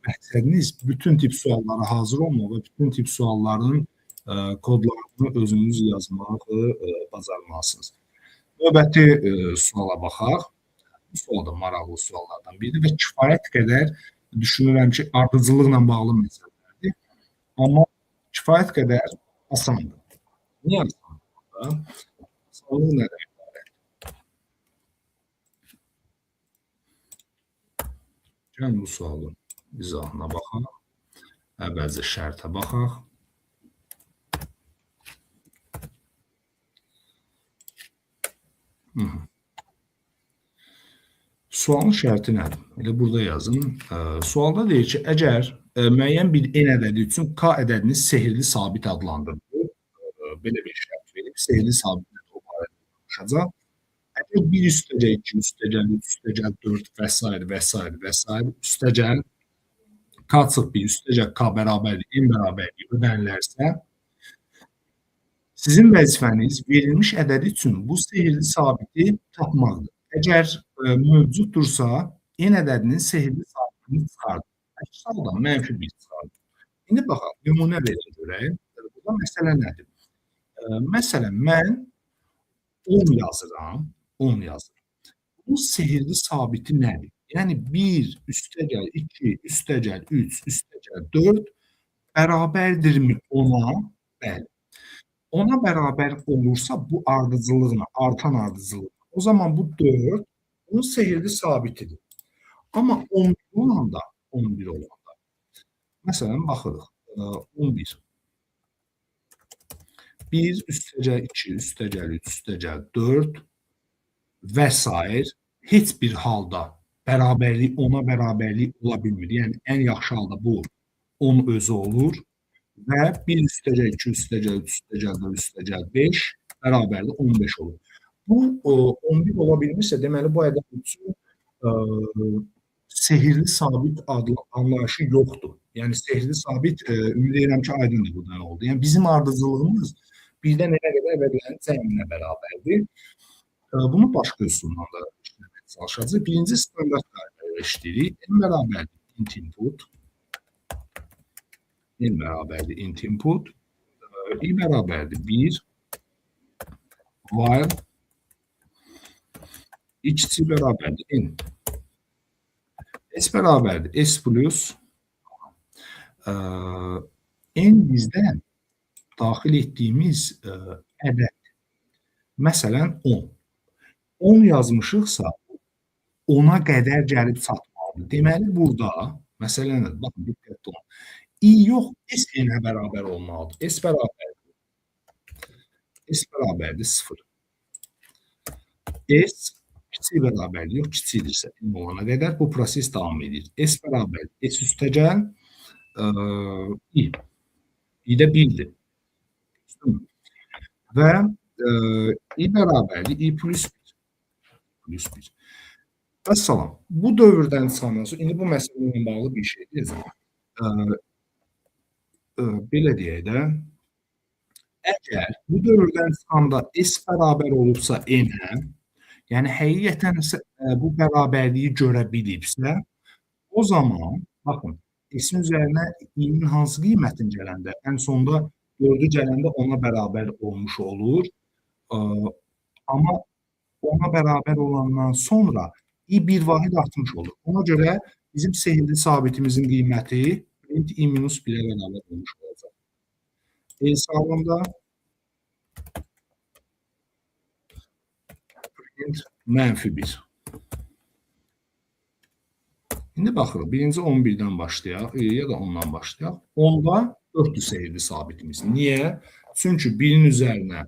məqsədiniz bütün tip suallara hazır olmaq və bütün tip sualların kodlarını özünüz yazmağı bacarmalısınız. Növbəti suala baxaq. Bu sual da maraqlı suallardan biridir və kifayət qədər düşünürəm ki, ardıcılıqla bağlı məsələlərdir. Amma kifayət qədər asandır. Niyə asandır? Asanlıq nədən ibarət? Gəlin bu sualın izahına baxaq. Əvvəlcə şərtə baxaq. Sualın şərti nədir? Elə burada yazın. Sualda deyir ki, əgər müəyyən bir n ədədi üçün k ədədini sehirli sabit adlandırılır, belə bir şərt verib, sehirli sabitlə o barədə danışacaq. Əgər 1 üstəgəl 2 üstəgəl 3 üstəgəl 4 və s. və s. və s. üstəgəl k çıx 1 üstəgəl k bərabərdir n bərabərliyi ödənilərsə, sizin vəzifəniz verilmiş ədəd üçün bu sehirli sabiti tapmaqdır. Əgər mövcuddursa, n ədədinin sehirli sabitini çıxardır. Əks halda -1 çıxardır. İndi baxaq, nümunə verin görək. Burada məsələ nədir? Məsələn, mən 10 yazıram, 10 yazıram. Bu sehirli sabiti nədir? Yəni 1 üstəgəl 2 üstəgəl 3 üstəgəl 4 bərabərdirmi 10-a? Bəli. 10-a bərabər olursa bu ardıcıllıqla, artan ardıcıllıqla. O zaman bu 4 bunun sehirli sabitidir. Amma 11 olanda, 11 olanda. Məsələn, baxırıq. 11. 1 üstəgəl 2 üstəgəl 3 üstəgəl 4 və s. heç bir halda bərabərlik 10-a bərabərlik ola bilmir. Yəni, ən yaxşı halda bu 10 özü olur və 1 üstəgəl 2 üstəgəl 3 üstəgəl 4 üstəgəl 5 bərabərdir 15 olur. Bu 11 ola bilmirsə, deməli bu ədəd üçün sehirli sabit adlı anlayışı yoxdur. Yəni sehirli sabit ümid edirəm ki, aydındır bu nə oldu. Yəni bizim ardıcıllığımız birdən nə qədər ədədlərin cəminə bərabərdir. Bunu başqa üsulla da işləməyə çalışacağıq. Birinci standart qaydayla işləyirik. N bərabərdir int input. N bərabərdir int input. I bərabərdir 1 while x bərabərdir n. S bərabərdir s plus n bizdən daxil etdiyimiz ədəd. Məsələn, 10. 10 yazmışıqsa, 10-a qədər gəlib çatmalıdır. Deməli, burada, məsələn, baxın, diqqətli olun. I yox, s n-ə bərabər olmalıdır. S bərabərdir 0. S kiçik bərabərdir, yox, kiçikdirsə n olana qədər bu proses davam edir. S bərabərdir, s üstəgəl i. I də 1-dir. Və i bərabərdir, i plus 1. Vəssalam. Bu dövrdən çıxandan sonra, indi bu məsələ ilə bağlı bir şey deyəcəm. Belə deyək də, əgər bu dövrdən çıxanda s bərabər olubsa n-ə, yəni həqiqətən bu bərabərliyi görə bilibsə, o zaman, baxın, s-in üzərinə i-nin hansı qiymətini gələndə, ən sonda 4-ü gələndə ona bərabər olmuş olur. Amma ona bərabər olandan sonra i bir vahid artmış olur. Ona görə bizim sehirli sabitimizin qiyməti int i minus 1-ə bərabər olmuş olacaq. Hesabında int -1. İndi baxırıq, birinci 11-dən başlayaq, ya da 10-dan başlayaq. 10-da 4-dür sehirli sabitimiz. Niyə? Çünki 1-in üzərinə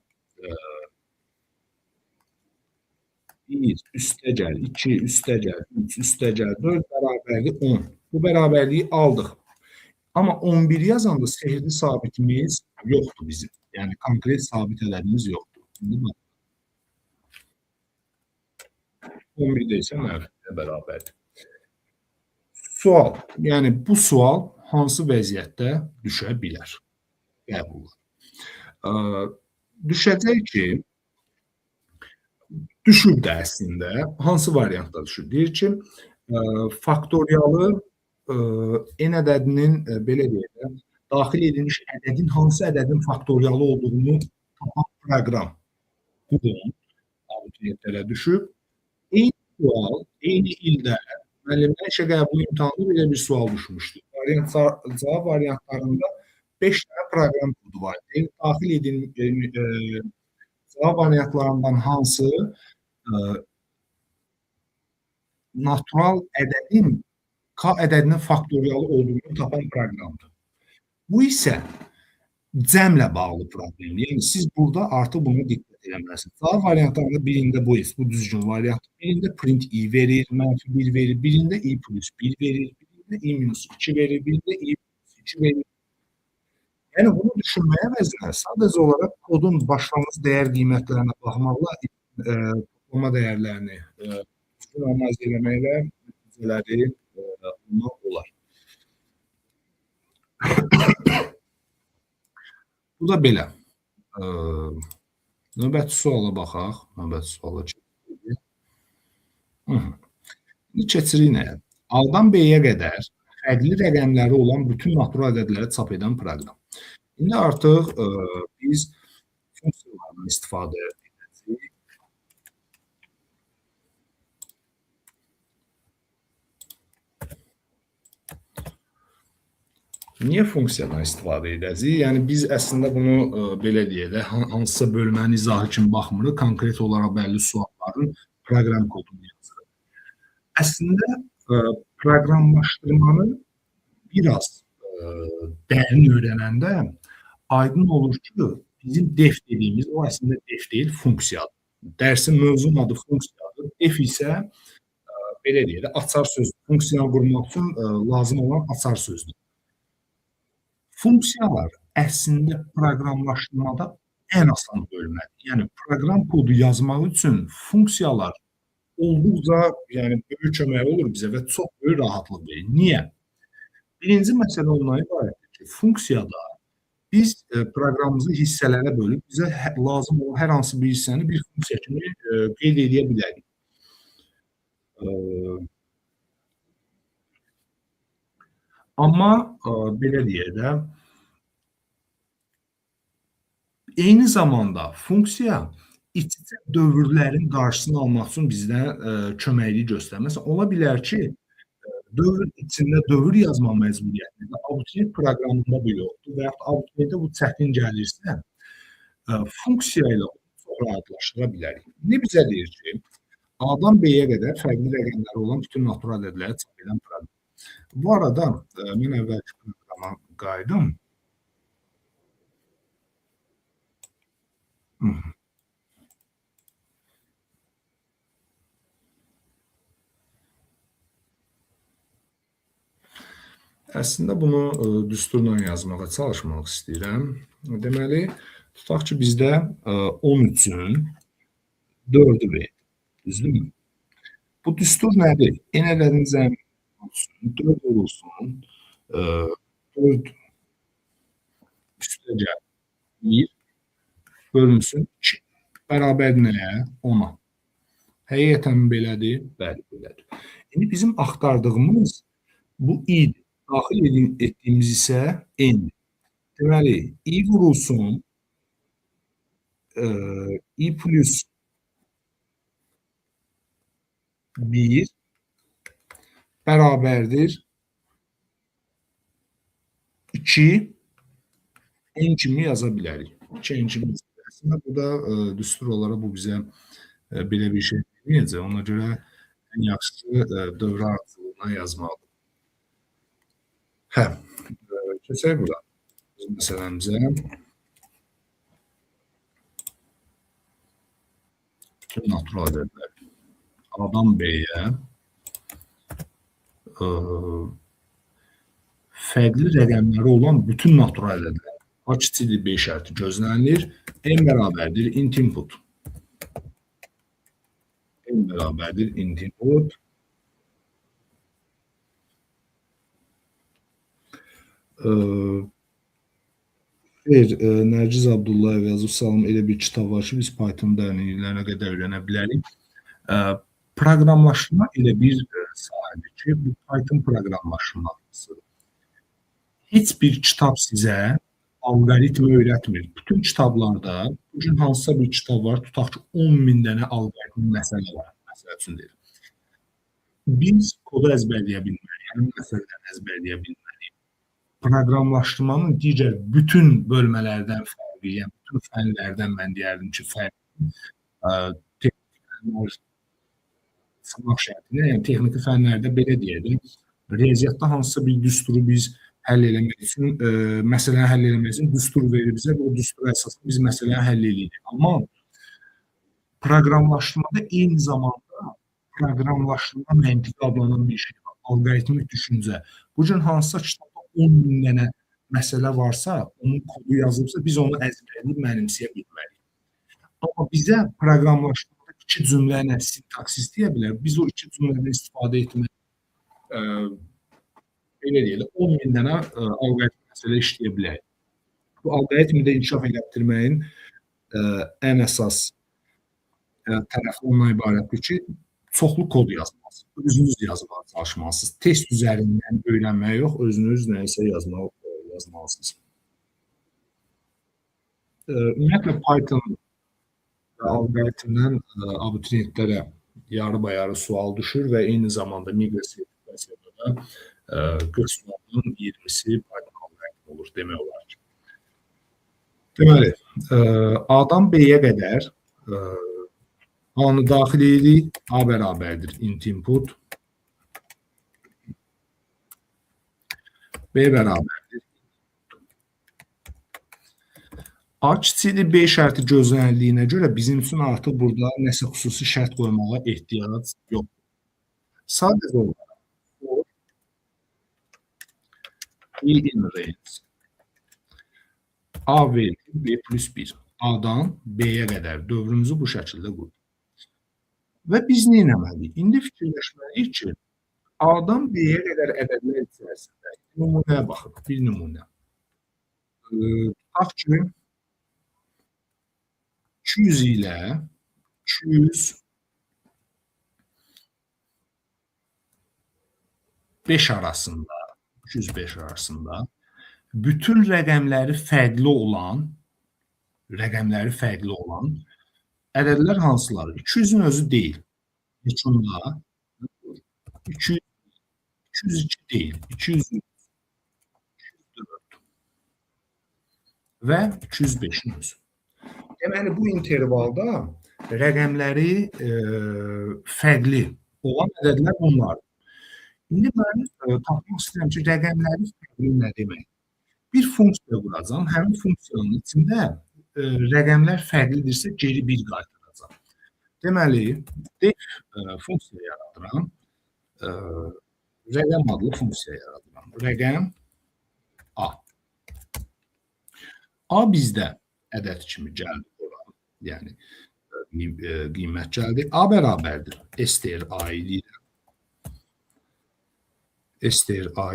1 üstəgəl 2 üstəgəl 3 üstəgəl 4 bərabərlik 10. Bu bərabərliyi aldıq. Amma 11 yazanda sehirli sabitimiz yoxdur bizim. Yəni konkret sabit ədədimiz yoxdur. 11-də isə mənfiyə bərabərdir. Sual. Yəni bu sual hansı vəziyyətdə düşə bilər? Qəbul. Düşəcək ki, düşüb də əslində. Hansı variantda düşüb? Deyir ki, faktoriyalı n ədədinin, belə deyək, daxil edilmiş ədədin hansı ədədin faktoriyalı olduğunu tapan proqram. Bu abituriyentlərə düşüb. Eyni sual, eyni ildə müəllimlər işə qəbul imtahanında belə bir sual düşmüşdü. Cavab variantlarında 5 dənə proqram kodu var. Daxil edilmiş cavab variantlarından hansı natural ədədin K ədədinin faktorialı olduğunu tapan proqramdır. Bu isə cəmlə bağlı problemdir. Yəni siz burada artıq buna diqqət eləməlisiniz. A variantlarında birində bu is, bu düzgün variantdır. Birində print i verir, -1 verir, birində i+1 verir, birində i-2 verir, birində i+2 verir. Yəni bunu düşünməyə əvəzinə sadəcə olaraq kodun başlanğıc dəyər qiymətlərinə baxmaqla toplama dəyərlərini düzgün analiz eləməklə nəticələri almaq olar. Bu da belə. Növbəti suala baxaq. Növbəti suala keçirik. İndi keçirik nəyə? A-dan B-yə qədər fərqli rəqəmləri olan bütün natural ədədləri çap edən proqram. İndi artıq biz funksiyalardan istifadə edəcəyik. Niyə funksiyadan istifadə edəcəyik? Yəni biz əslində bunu belə deyək də, hansısa bölmənin izahı kimi baxmırıq, konkret olaraq bəlli sualların proqram kodunu yazırıq. Əslində proqramlaşdırmanı biraz dərin öyrənəndə aydın olur ki, bizim def dediyimiz o əslində def deyil, funksiyadır. Dərsin mövzunun adı funksiyadır. Def isə belə deyək də, açar sözdür. Funksiyanı qurmaq üçün lazım olan açar sözdür. Funksiyalar əslində proqramlaşdırmada ən asan bölmədir. Yəni proqram kodu yazmaq üçün funksiyalar olduqca böyük kömək olur bizə və çox böyük rahatlıq verir. Niyə? Birinci məsələ ondan ibarətdir ki, funksiyada biz proqramımızı hissələrə bölüb bizə lazım olan hər hansı bir hissəni bir funksiya kimi qeyd edə bilərik. Amma belə deyək də, eyni zamanda funksiya iç-içə dövrlərin qarşısını almaq üçün bizdə köməklik göstərir. Məsələn, ola bilər ki, dövr içində dövr yazma məcburiyyətində abituriyent proqramında bu yoxdur və yaxud abituriyentə bu çətin gəlirsə, funksiya ilə çox rahatlaşdıra bilərik. İndi bizə deyir ki, A-dan B-yə qədər fərqli rəqəmləri olan bütün natural ədədləri çap edən proqram. Bu arada mən əvvəlki proqrama qayıdım. Əslində bunu düsturla yazmağa çalışmaq istəyirəm. Deməli, tutaq ki, bizdə 13-ün 4-ü verir. Düzdürmü? Bu düstur nədir? N ədədinin cəmi olsun, 4 olsun, 4 üstəgəl 1 bölünsün 2. Bərabərdir nəyə? 10-a. Həqiqətən belədir? Bəli, belədir. İndi bizim axtardığımız bu i-dir. Daxil etdiyimiz isə n-dir. Deməli, i vurulsun i plus 1 bərabərdir 2 n kimi yaza bilərik. 2 n kimi yaza bilərik. Əslində, burada düstur olaraq bu bizə belə bir şey deməyəcək. Ona görə ən yaxşısı dövrə artırılığına yazmalıdır. Hə, keçək bura. Bizim məsələmizə. Bütün natural ədədlər. A-dan B-yə fərqli rəqəmləri olan bütün natural ədədlər. A kiçikdir B şərti gözlənilir. N bərabərdir int input. N bərabərdir int input. Nərgiz Abdullayev yazıb, salam, elə bir kitab var ki, biz Python dərinliklərinə qədər öyrənə bilərik. Proqramlaşdırma elə bir sahədir ki, bu Python proqramlaşdırmasıdır. Heç bir kitab sizə alqoritmi öyrətmir. Bütün kitablarda, bugün hansısa bir kitab var, tutaq ki, 10.000 dənə alqoritmi məsələ var, məsələ üçün deyir. Biz kodu əzbərləyə bilməliyik, yəni məsələni əzbərləyə bilməliyik. Proqramlaşdırmanın digər bütün bölmələrdən fərqi, yəni bütün fənlərdən mən deyərdim ki, fərqi texniki fənlər sınaq şərtinə, yəni texniki fənlərdə belə deyədim, Riyaziyyatda hansısa bir düsturu biz həll eləmək üçün, məsələni həll eləmək üçün düstur verir bizə və o düstura əsasən biz məsələni həll eləyirik. Amma proqramlaşdırmada eyni zamanda proqramlaşdırma məntiqi adlanan bir şey var. Alqoritmik düşüncə. Bu gün hansısa kitabda 10.000 dənə məsələ varsa, onun kodu yazılıbsa, biz onu əzbərləyib mənimsəyə bilməliyik. Amma bizə proqramlaşdırmada 2 cümlə ilə sintaksis deyə bilər. Biz o 2 cümlədən istifadə etmək, belə deyək, 10.000 dənə alqoritm məsələ işləyə bilərik. Bu alqoritmi də inkişaf elətdirməyin ən əsas tərəfi ondan ibarətdir ki, çoxlu kod yazmalısınız. Özünüz yazmağa çalışmalısınız. Test üzərindən öyrənmək yox, özünüz nəyisə yazmalısınız. Ümumiyyətlə, Python alqoritmdən abituriyentlərə yarı-bayarı sual düşür və eyni zamanda miqra sertifikasiyada da 40 sualın 20'si Python alqoritmi olur demək olar ki. Deməli, A-dan B-yə qədər A-nı daxil edirik, A bərabərdir int input, B bərabərdir. A kiçikdir B şərti gözlənildiyinə görə bizim üçün artıq burada nəsə xüsusi şərt qoymağa ehtiyac yoxdur. Sadəcə olaraq for i in range A verir B plus 1. A-dan B-yə qədər dövrümüzü bu şəkildə qoyuruq. Və biz nə etməliyik? İndi fikirləşməliyik ki, A-dan B-yə qədər ədədlər içərisində nümunəyə baxırıq. Bir nümunə. Tutaq ki, 200 ilə 205 arasında bütün rəqəmləri fərqli olan ədədlər hansıları? 200-ün özü deyil. Heçunda 202 deyil. 203, 204 və 205-in özü. Deməli, bu intervalda rəqəmləri fərqli olan ədədlər bunlardır. İndi mən tapmaq istəyirəm ki, rəqəmləri fərqli nə demək? Bir funksiya quracam, həmin funksiyanın içində rəqəmlər fərqlidirsə geri 1 qaytaracam. Deməli, def funksiya yaradıram, rəqəm adlı funksiya yaradıram. Rəqəm A. A bizdə ədəd kimi gəldi ora, yəni qiymət gəldi. A bərabərdir. STR A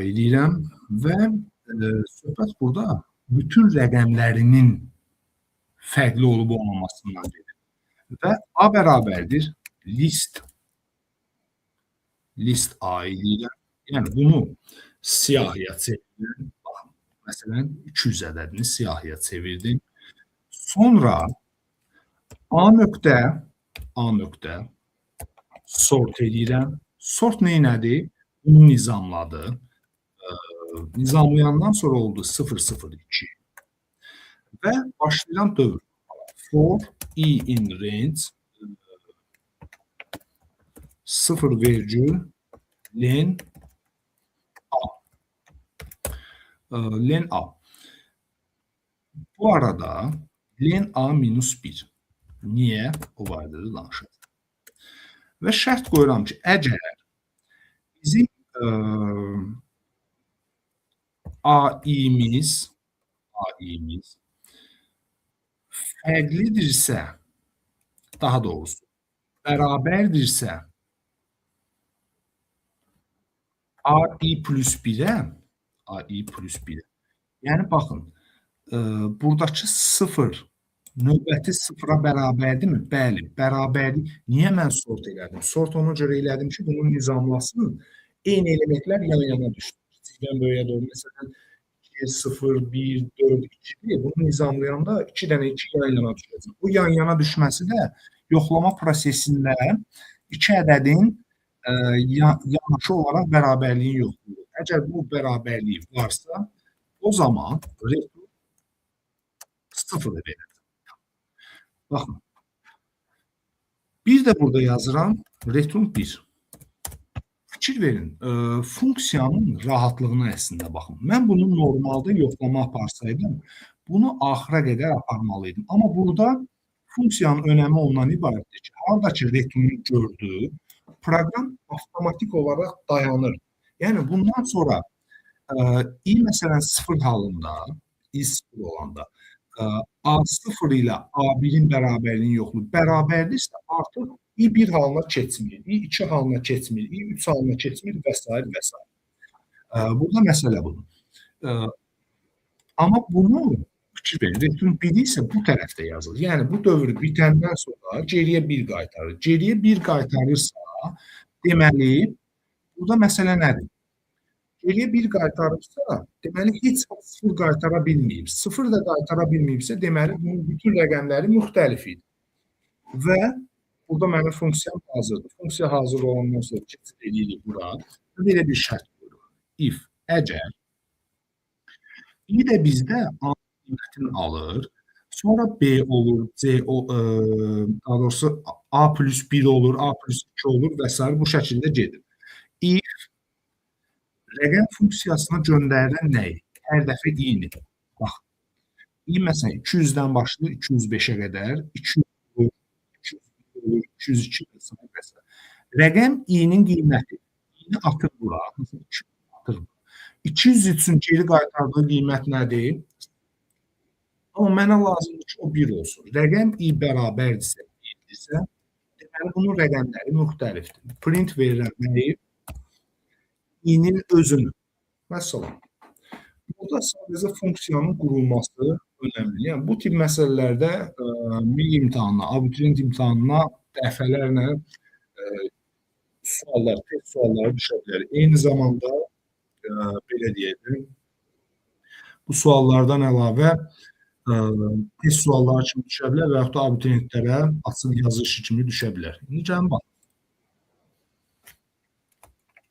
eləyirəm və söhbət burada bütün rəqəmlərinin fərqli olub olmamasından gedir. Və A bərabərdir list A eləyirəm. Yəni bunu siyahıya çevirdim. Baxın, məsələn 200 ədədini siyahıya çevirdim. Sonra A nöqtə sort eləyirəm. Sort neynədir? Bunu nizamladı. Nizamlayandan sonra oldu 002 və başlayıram dövr. For i in range 0,len A. Bu arada len A minus 1. Niyə? O barədə də danışacağım. Və şərt qoyuram ki, əgər bizim A-imiz fərqlidirsə, daha doğrusu, bərabərdirsə A-i plus 1-ə, yəni baxın, buradakı 0 növbəti 0-a bərabərdirmi? Bəli, bərabərdir. Niyə mən sort elədim? Sort ona görə elədim ki, bunun nizamlasın, eyni elementlər yan-yana düşsün. Kiçikdən böyüyə doğru, məsələn, 2, 0, 1, 4, 2, bunu nizamlayanda 2 dənə 2 yan-yana düşəcək. Bu yan-yana düşməsi də yoxlama prosesində 2 ədədin yanaşı olaraq bərabərliyin yoxludur. Əgər bu bərabərlik varsa, o zaman return 0 verir. Baxın, bir də burada yazıram, return 1. fikir verin, funksiyanın rahatlığına əslində baxın. Mən bunu normalda yoxlama aparsaydım, bunu axıra qədər aparmalıydım. Amma burada funksiyanın önəmi ondan ibarətdir ki, hardakı return-ü gördü, proqram avtomatik olaraq dayanır. Yəni bundan sonra i məsələn 0 halında, i 0 olanda, A0 ilə A1-in bərabərliyini yoxlayır. Bərabərdirsə artıq i1 halına keçmir, i2 halına keçmir, i3 halına keçmir və s. və s. Burada məsələ budur. Amma bunu fikir verin, return 1 isə bu tərəfdə yazılır. Yəni bu dövr bitəndən sonra geriyə 1 qaytarır. Geriyə 1 qaytarırsa, deməli, burada məsələ nədir? Geriyə 1 qaytarırsa, deməli, heç vaxt 0 qaytara bilməyib. 0 da qaytara bilməyibsə, deməli, bunun bütün rəqəmləri müxtəlif idi. Və burada mənim funksiyam hazırdır. Funksiya hazır olandan sonra keçid edirik bura. Belə bir şərt qoyuruq. If, əgər i də bizdə A qiymətini alır, sonra B olur, daha doğrusu A plus 1 olur, A plus 2 olur və s. bu şəkildə gedir. If rəqəm funksiyasına göndərilən nəyi? Hər dəfə i-ni. Bax, i məsələn 200-dən başlayır 205-ə qədər, 200 olur, 202 və s. Rəqəm i-nin qiyməti. i-ni atır bura, 200 atır. 200 üçün geri qaytardığı qiymət nədir? Amma mənə lazımdır ki, o 1 olsun. Rəqəm i bərabərdirsə, deməli, bunun rəqəmləri müxtəlifdir. Print verirəm nəyi? i-nin özünü. Məsələn, burada sadəcə funksiyanın qurulması önəmli. Yəni, bu tip məsələlərdə milli imtahanına, abituriyent imtahanına dəfələrlə suallar, test sualları düşə bilər. Eyni zamanda, belə deyəlim, bu suallardan əlavə test sualları kimi düşə bilər və yaxud da abituriyentlərə açıq yazı işi kimi düşə bilər. İndi gəlin bax.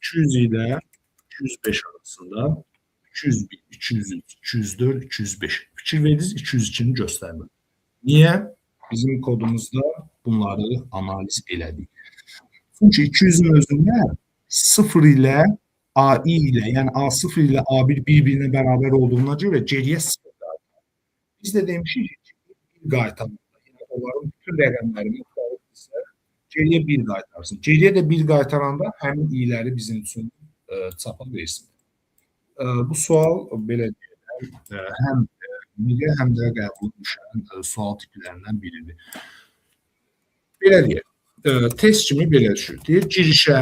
200 ilə 205 arasında 201, 203, 204, 205. Fikir verdiniz, 202-ni göstərmir. Niyə? Bizim kodumuzda bunları analiz elədik. Çünki 200-ün özündə 0 ilə AI ilə, yəni A0 ilə A1 bir-birinə bərabər olduğuna görə geriyə 0 qaytarır. Biz də demişik ki, 1 qaytarır. Yəni onların bütün rəqəmləri müxtəlifdirsə, geriyə 1 qaytarsın. Geriyə də 1 qaytaranda həmin i'ləri bizim üçün çapa versin. Bu sual belə deyək, həm milli, həm də qəbul düşən sual tiplərindən biridir. Belə deyək, test kimi belə düşür. Deyir, girişə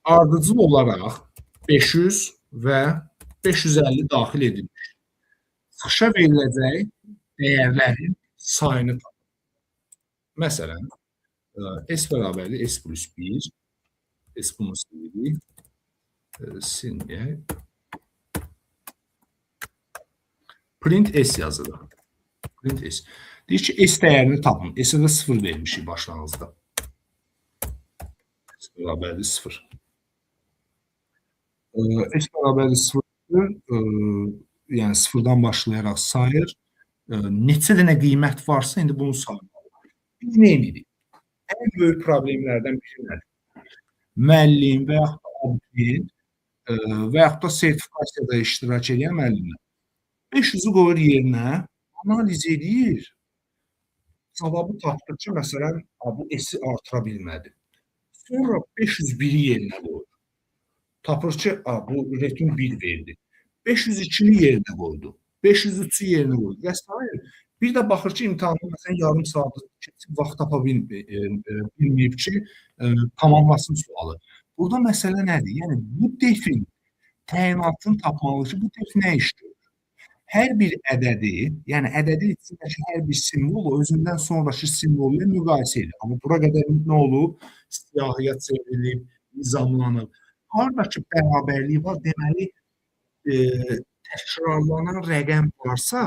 ardıcıl olaraq 500 və 550 daxil edilmiş. Çıxışa veriləcək dəyərlərin sayını tapın. Məsələn, S bərabərli S plus 1, S bunu silirik, silməyək. Print S yazılır. Print S. Deyir ki, S dəyərini tapın. S-ə də 0 vermişik başlanğıcda. S bərabərli 0. S bərabərli 0-dır. Yəni 0-dan başlayaraq sayır. Neçə dənə qiymət varsa, indi bunu saymalıyıq. Biz nə edirik? Ən böyük problemlərdən biri nədir? Müəllim və yaxud da abituriyent və yaxud da sertifikasiyada iştirak edən müəllimlər 500-ü qoyur yerinə, analiz edir. Cavabı tapdı ki, məsələn, bu S-i artıra bilmədi. Sonra 501-i yerinə qoyur. Tapır ki, bu return 1 verdi. 502-ni yerinə qoydu. 503-ü yerinə qoydu və s. Bir də baxır ki, imtahanı məsələn yarım saat keçib vaxt tapa bilməyib ki, tamamlasın sualı. Burada məsələ nədir? Yəni, bu defin təyinatını tapmalı ki, bu def nə iş görür? Hər bir ədədi, yəni ədədi içindəki hər bir simvol özündən sonraki simvol ilə müqayisə edir. Amma bura qədər nə olub? Siyahıya çevrilib, nizamlanıb. Haradakı bərabərliyi var, deməli, təkrarlanan rəqəm varsa,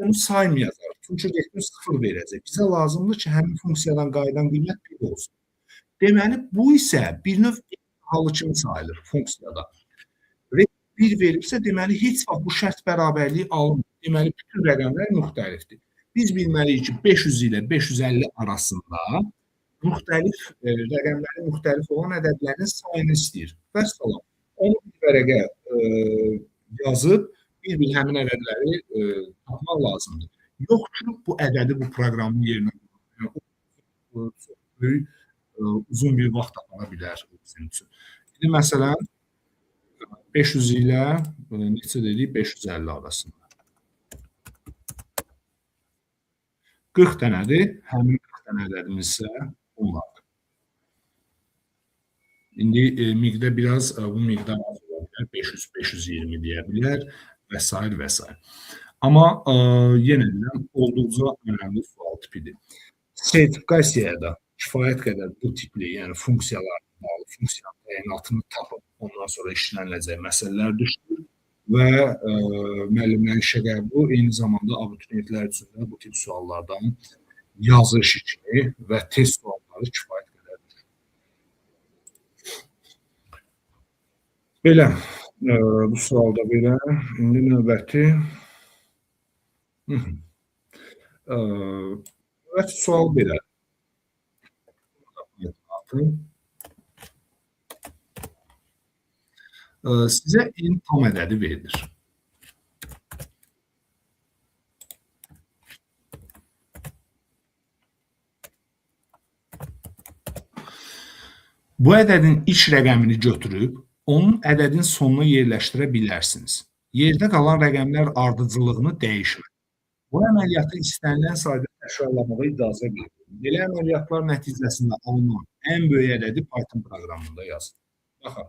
onu saymayacaq. Çünki return 0 verəcək. Bizə lazımdır ki, həmin funksiyadan qayıdan qiymət 1 olsun. Deməli, bu isə bir növ halı kimi sayılır funksiyada. Return 1 veribsə, deməli, heç vaxt bu şərt bərabərliyi alınmır. Deməli, bütün rəqəmlər müxtəlifdir. Biz bilməliyik ki, 500 ilə 550 arasında müxtəlif rəqəmləri müxtəlif olan ədədlərin sayını istəyir. Vəssalam. Onu bir vərəqə yazıb bir-bir həmin ədədləri tapmaq lazımdır. Yox ki, bu ədədi bu proqramın yerinə qoymaq. Yəni, o çox böyük uzun bir vaxt apara bilər bizim üçün. İndi məsələn 500 ilə neçə dedik? 550 arasında. 40 dənədir. Həmin 40 dənə ədədimiz isə bunlardır. İndi miqdə biraz bu miqdar az ola bilər. 500, 520 deyə bilər və s. və s. Amma yenə deyirəm, olduqca önəmli sual tipidir. Sertifikasiyaya da kifayət qədər bu tipli, yəni funksiyalarla bağlı funksiyanın təyinatını tapıb, ondan sonra işləniləcək məsələlər düşür və müəllimlərin işə qəbulu eyni zamanda abituriyentlər üçün də bu tip suallardan yazış kimi və test sualları kifayət qədərdir. Belə, bu sualda belə. İndi növbəti növbəti sual belə. Sizə n tam ədədi verilir. Bu ədədin iç rəqəmini götürüb, onun ədədin sonuna yerləşdirə bilərsiniz. Yerdə qalan rəqəmlər ardıcıllığını dəyişir. Bu əməliyyatı istənilən sayda təkrarlamağa icazə verir. Belə əməliyyatlar nəticəsində alınan ən böyük ədədi Python proqramında yazın. Baxaq.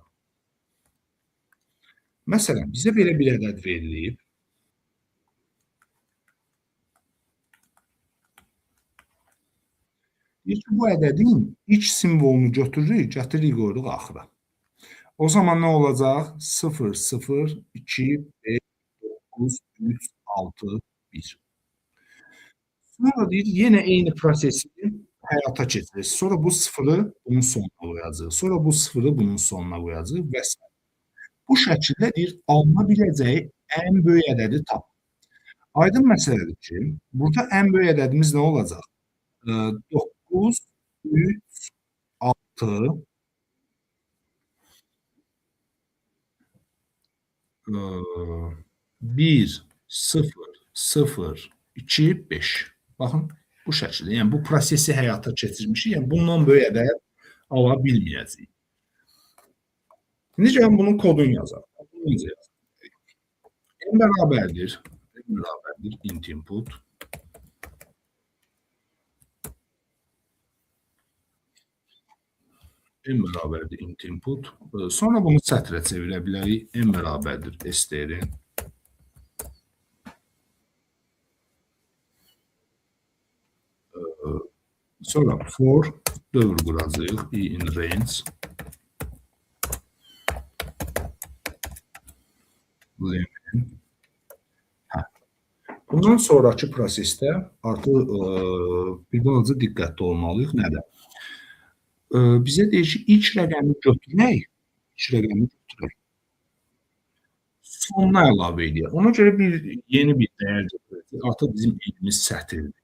Məsələn, bizə belə bir ədəd verilib. Deyir ki, bu ədədin iç simvolunu götürürük, gətiririk, qoyuruq axıra. O zaman nə olacaq? 0, 0, 2, 5, 9, 3, 6, 1. Sonra deyir, yenə eyni prosesi həyata keçirir. Sonra bu sıfırı bunun sonuna qoyacaq. Sonra bu sıfırı bunun sonuna qoyacaq və s. Bu şəkildə deyir, alına biləcəyi ən böyük ədədi tap. Aydın məsələdir ki, burada ən böyük ədədimiz nə olacaq? 9, 3, 6, 1, 0, 0, 2, 5. Baxın, bu şəkildə. Yəni, bu prosesi həyata keçirmişik. Yəni, bundan böyük ədəd ala bilməyəcəyik. İndi gəlin bunun kodunu yazaq. Bunu necə yazaq? N bərabərdir int input. N bərabərdir int input. Sonra bunu sətrə çevirə bilərik. N bərabərdir str. Sonra for dövr quracağıq. In range. Bundan sonraki prosesdə artıq bir balaca diqqətli olmalıyıq. Nədir? Bizə deyir ki, ilk rəqəmi götürmək, sonuna əlavə edək. Ona görə yeni bir dəyər götürəcək. Artıq bizim elimiz sətirdir.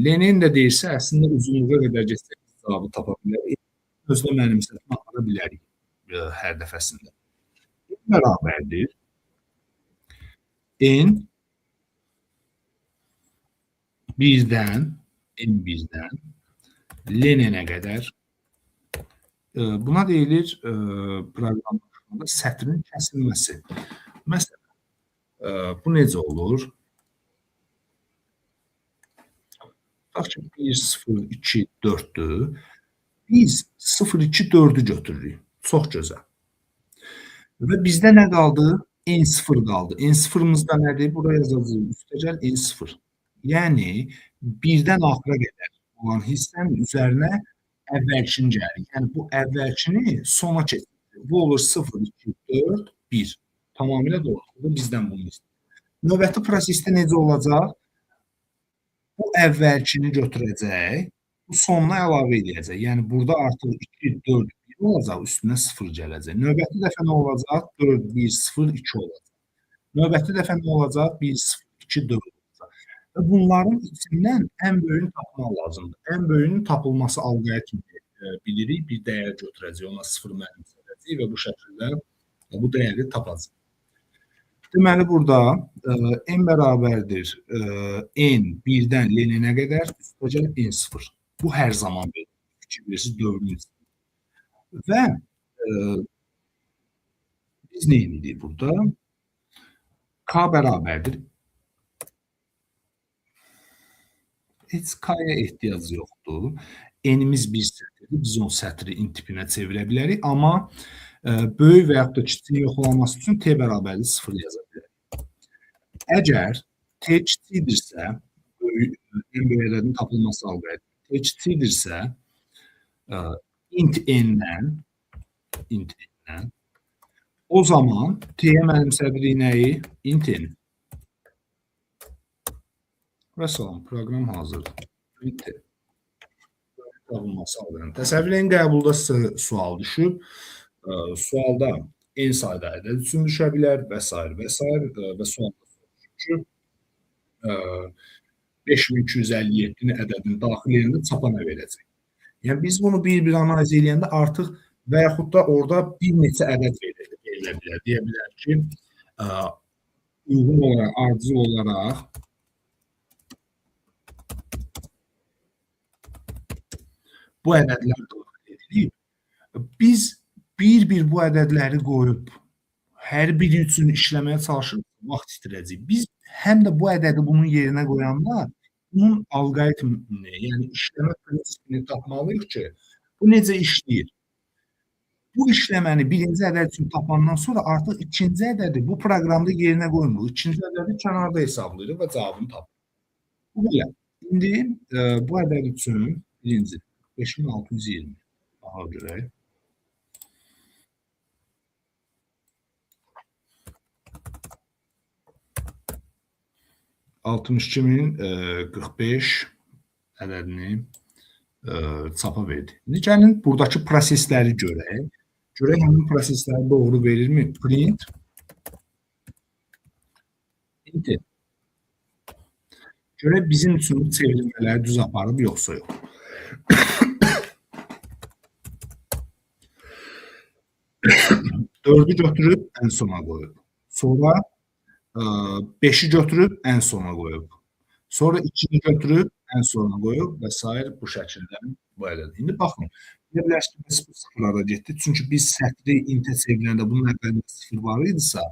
Lenin də deyirsə, əslində uzunluğa qədər geçsək cavabı tapa bilərik. Özdə mənimsətmə apara bilərik hər dəfəsində. N bərabərdir N birdən Leninə qədər. Buna deyilir proqramlaşmada sətrin kəsilməsi. Məsələn, bu necə olur? Tutaq ki, 1, 0, 2, 4-dür. Biz 0, 2, 4-ü götürürük. Çox gözəl. Və bizdə nə qaldı? N0 qaldı. N0'mızda nədir? Buraya yazacağıq. Üstəgəl N0. Yəni, birdən axıra qədər olan hissənin üzərinə əvvəlkini gəlir. Yəni, bu əvvəlkini sona keçirir. Bu olur 0, 2, 4, 1. Tamamilə doğru. Bizdən bunu istəyir. Növbəti prosesdə necə olacaq? Bu əvvəlkini götürəcək, bu sonuna əlavə edəcək. Yəni, burada artıq 2, 4, 1 olacaq, üstünə 0 gələcək. Növbəti dəfə nə olacaq? 4, 1, 0, 2 olacaq. Növbəti dəfə nə olacaq? 1, 0, 2, 4 olacaq. və bunların içindən ən böyüyünü tapmaq lazımdır. Ən böyüyünün tapılması alqoritmi bilirik. Bir dəyər götürəcəyik, ona 0 müəllimə edəcəyik və bu şəkildə bu dəyəri tapacağıq. Deməli burada n bərabərdir n 1-dən n-ə qədər üstəgəl n0. Bu hər zaman belə. Fikir verirsiniz, dövrün və biz nə edirik burada? K bərabərdir. Heç K-ya ehtiyac yoxdur. N-imiz bir sətirdir. Biz onu sətri int tipinə çevirə bilərik. Amma böyük və yaxud da kiçiyin yoxlanması üçün t bərabərdir 0 yaza bilərik. Əgər t kiçikdirsə, ən böyük ədədin tapılması alqoritmi, t kiçikdirsə, int n-dən o zaman t-yə mənimsədirik nəyi? Int n. Və salam, proqram hazırdır. Bitti. Tapılması alqoritmi. Təsəvvürləyin, qəbulda sizə sual düşüb. Sualda n sayda ədəd üçün düşə bilər və s. və s. və sualda soruşur ki, 5257-ni ədədin daxilində çapa nə verəcək? Yəni, biz bunu bir-bir analiz edəndə artıq və yaxud da orada bir neçə ədəd verilə bilər. Deyə bilər ki, uyğun olaraq, ardıcıl olaraq bu ədədlər daxil edilib. Biz bir-bir bu ədədləri qoyub hər biri üçün işləməyə çalışırıq, vaxt itirəcəyik. Biz həm də bu ədədi bunun yerinə qoyanda bunun alqoritmini, yəni işləmə prinsipini tapmalıyıq ki, bu necə işləyir? Bu işləməni birinci ədəd üçün tapandan sonra artıq ikinci ədədi bu proqramda yerinə qoymuruq. İkinci ədədi kənarda hesablayırıq və cavabını tapırıq. Bu belə. İndi bu ədəd üçün birinci 5620 daha görək. 62045 ədədini çapa verdi. İndi gəlin buradakı prosesləri görək. Görək həmin prosesləri doğru verirmi? Print int. Görək bizim üçün bu çevrilmələri düz aparıb yoxsa yox. 4-ü götürüb ən sona qoyub. Sonra 5-i götürüb ən sona qoyub. Sonra 2-ni götürüb ən sona qoyub və s. bu şəkildə bu ədəd. İndi baxın, deyə bilərsiniz ki, biz bu sıfırlara getdik. Çünki biz sətri intə çevriləndə bunun əvvəlində sıfır var idisə,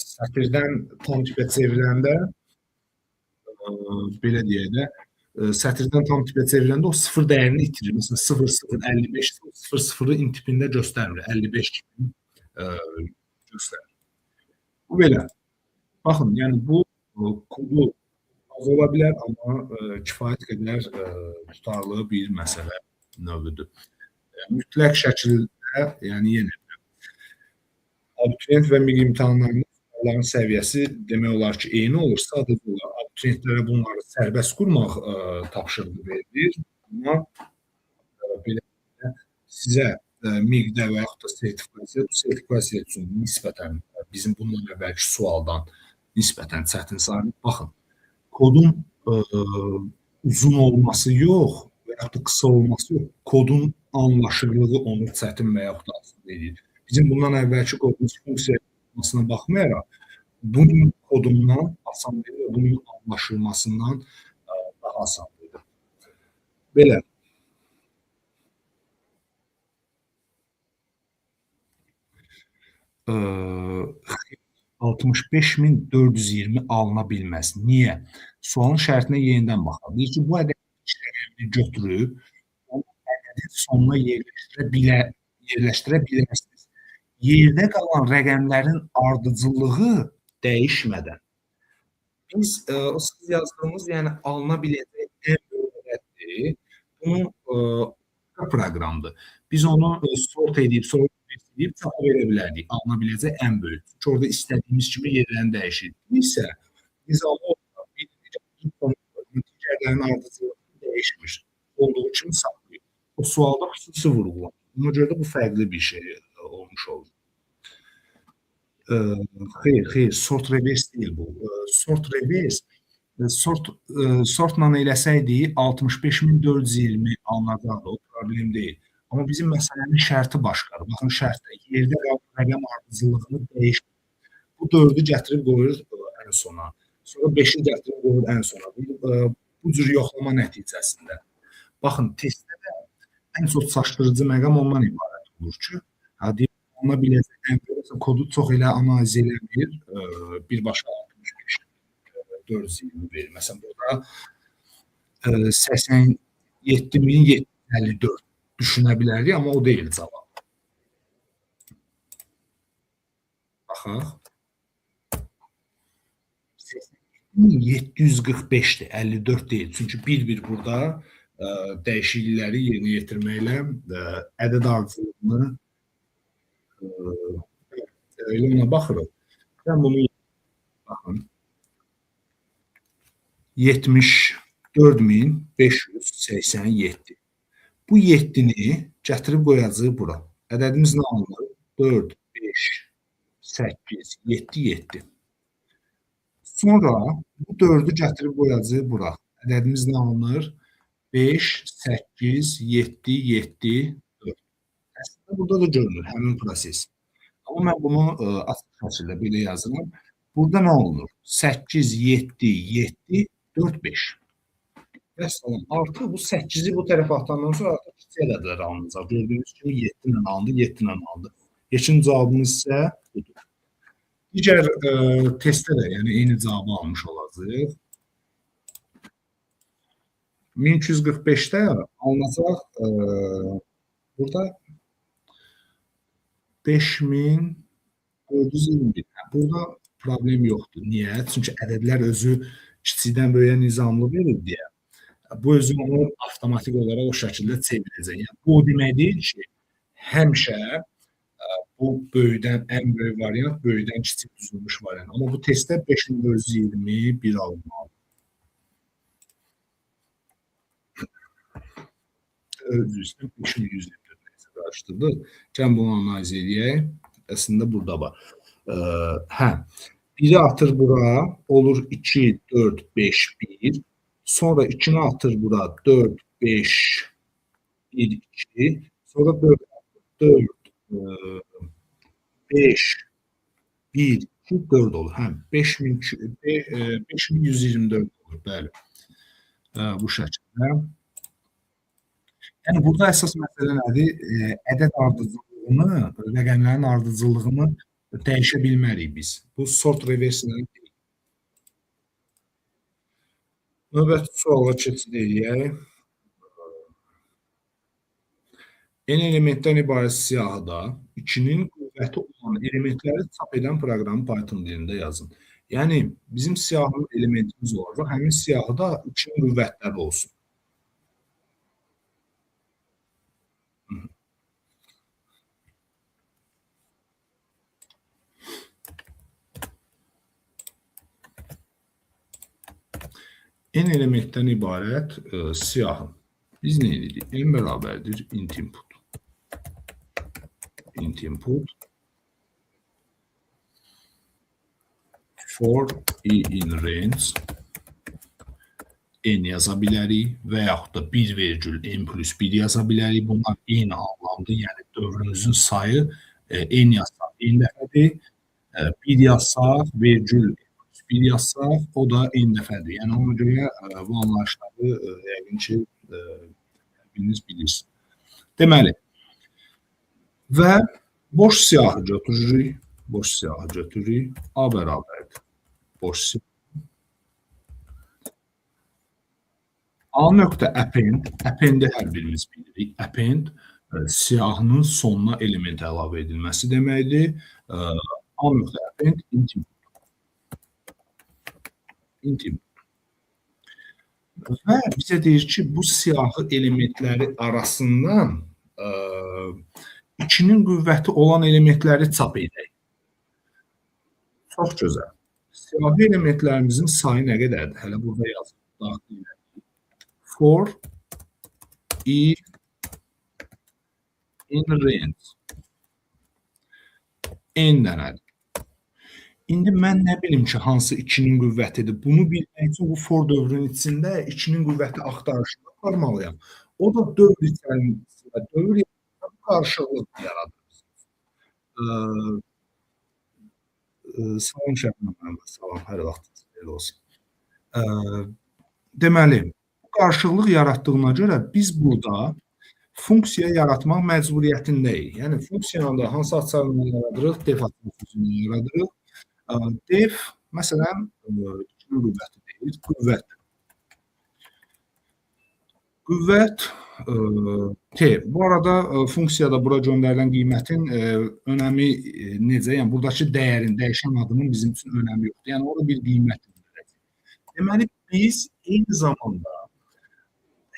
sətirdən tam tipə çevriləndə belə deyək də, sətirdən tam tipə çevriləndə o sıfır dəyərini itirir. Məsələn, 0055 00-ı int tipində göstərmir. 55 kimi göstərir. Bu belə. Baxın, yəni bu kodu az ola bilər, amma kifayət qədər tutarlı bir məsələ növüdür. Mütləq şəkildə, yəni yenə abituriyent və milli imtahanların səviyyəsi demək olar ki, eyni olur. Sadəcə olaraq abituriyentlərə bunları sərbəst qurmaq tapşırığı verilir. Amma belə sizə miqdə və yaxud da sertifikasiya, bu sertifikasiya üçün nisbətən bizim bundan əvvəlki sualdan nisbətən çətin sayılır. Baxın, kodun uzun olması yox və yaxud da qısa olması yox, kodun anlaşılılığı onu çətin və yaxud da asan edir. Bizim bundan əvvəlki kodumuz funksiya olmasına baxmayaraq, bunun kodundan asan edir və bunun anlaşılmasından daha asan edir. Belə. Eee 65420 alına bilməz. Niyə? Sualın şərtinə yenidən baxaq. Deyir ki, bu ədədin rəqəmini götürüb, onu ədədin sonuna yerləşdirə bilərsiniz. Yerdə qalan rəqəmlərin ardıcıllığı dəyişmədən. Biz, o siz yazdığımız, yəni alına biləcək ən böyük ədəddir. Bunun proqramdır. Biz onu sort edib, çapa verə bilərdik. Alına biləcək ən böyük. Çünki orada istədiyimiz kimi yerlərini dəyişir. İsə nizamlı olaraq digərlərinin ardıcılığı dəyişmir. Olduğu kimi saxlayır. O sualda xüsusi vurğulanır. Ona görə də bu fərqli bir şey olmuş olur. Ə, xeyr, sort reverse deyil bu. Sort reverse sortla eləsəydik 65.420 alınacaqdı, o problem deyil. Amma bizim məsələnin şərti başqadır. Baxın şərtdə yerdə qalan rəqəm ardıcıllığını dəyişmir. Bu 4-ü gətirib qoyur ən sona. Sonra 5-i gətirib qoyur ən sona. Bu cür yoxlama nəticəsində. Baxın, testdə də ən çox çaşdırıcı məqam ondan ibarət olur ki, ona biləcək kodu çox elə analiz eləmir, birbaşa 65 420 verir. Məsələn, burada 87.754 düşünə bilərik, amma o deyil cavab. Baxaq. 745-dir, 54 deyil. Çünki bir-bir burada dəyişiklikləri yerinə yetirməklə ədəd ardıcıllığını elə ona baxırıq. Mən bunu baxın. 74.587. Bu 7-ni gətirib qoyacağıq bura. Ədədimiz nə alınır? 4, 5, 8, 7, 7. Sonra bu 4-ü gətirib qoyacağıq bura. Ədədimiz nə alınır? 5, 8, 7, 7, 4. Əslində burada da görünür həmin proses. Amma mən bunu açıq şəkildə belə yazıram. Burada nə olunur? 8, 7, 7, 4, 5. Vəssalam. Artıq bu 8-i bu tərəfə atandan sonra artıq kiçik ədədlər alınacaq. Gördüyünüz kimi 7 ilə alındı, 7 ilə alındı. Yeşin cavabımız isə budur. Digər testdə də yəni eyni cavabı almış olacağıq. 1245-də alınacaq burada 5421. Burada problem yoxdur. Niyə? Çünki ədədlər özü kiçikdən böyüyə nizamlı verir deyə. Bu özü onu avtomatik olaraq o şəkildə çevirəcək. Yəni, bu o demək deyil ki, həmişə bu böyükdən ən böyük variant, böyükdən kiçik düzülmüş variant. Amma bu testdə 5421 alınmalı. Üzrə 5124 nəsə qarşıdır. Gəlin bunu analiz edək. Əslində burada var. Biri atır bura, olur 2, 4, 5, 1. Sonra 2-ni atır bura, 4, 5, 1, 2. Sonra 4, 4, 5, 1, 2, 4 olur. 5124 olur, bəli. Bu şəkildə. Yəni, burada əsas məsələ nədir? Ədəd ardıcıllığını, rəqəmlərin ardıcıllığını dəyişə bilmərik biz. Bu sort reverse-lə deyil. Növbəti suala keçirik. N elementdən ibarət siyahıda 2-nin qüvvəti olan elementləri çap edən proqramı Python dilində yazın. Yəni, bizim siyahının elementimiz olacaq. Həmin siyahıda 2-nin qüvvətləri olsun. N elementdən ibarət siyahı. Biz nə edirik? N bərabərdir int input. Int input for i in range n yaza bilərik və yaxud da 1,n+1 yaza bilərik. Bunlar eyni anlamdır. Yəni, dövrümüzün sayı n yazsaq n dəfədir. 1 yazsaq, virgül 1 yazsaq, o da n dəfədir. Yəni, ona görə bu anlayışları yəqin ki, biriniz bilirsiniz. Deməli, və boş siyahı götürürük. Boş siyahı götürürük. A bərabərdir. Boş siyahı. A.append, appendi hər birimiz bilirik. Append siyahının sonuna element əlavə edilməsi deməkdir. A.append int input. Və bizə deyir ki, bu siyahı elementləri arasından 2-nin qüvvəti olan elementləri çap edək. Çox gözəl. Siyahı elementlərimizin sayı nə qədərdir? Hələ burada yazılır. For i in range n dənədir. İndi mən nə bilim ki, hansı 2-nin qüvvətidir. Bunu bilmək üçün bu for dövrünün içində 2-nin qüvvəti axtarışını aparmalıyam. O da dövr içərisində dövr qarşılıq yaradır. Eee, salam Şəbnəm müəllimə, salam, hər vaxtınız xeyir olsun. Eee, deməli, bu qarşılıq yaratdığına görə biz burada funksiya yaratmaq məcburiyyətindəyik. Yəni funksiyanı da hansı açarla yaradırıq? Def açarla yaradırıq. Def məsələn, 2-nin qüvvəti deyil, qüvvət. Qüvvət T. Bu arada funksiyada bura göndərilən qiymətin önəmi necə? Yəni buradakı dəyərin, dəyişən adının bizim üçün önəmi yoxdur. Yəni orada bir qiymət göndərəcək. Deməli biz eyni zamanda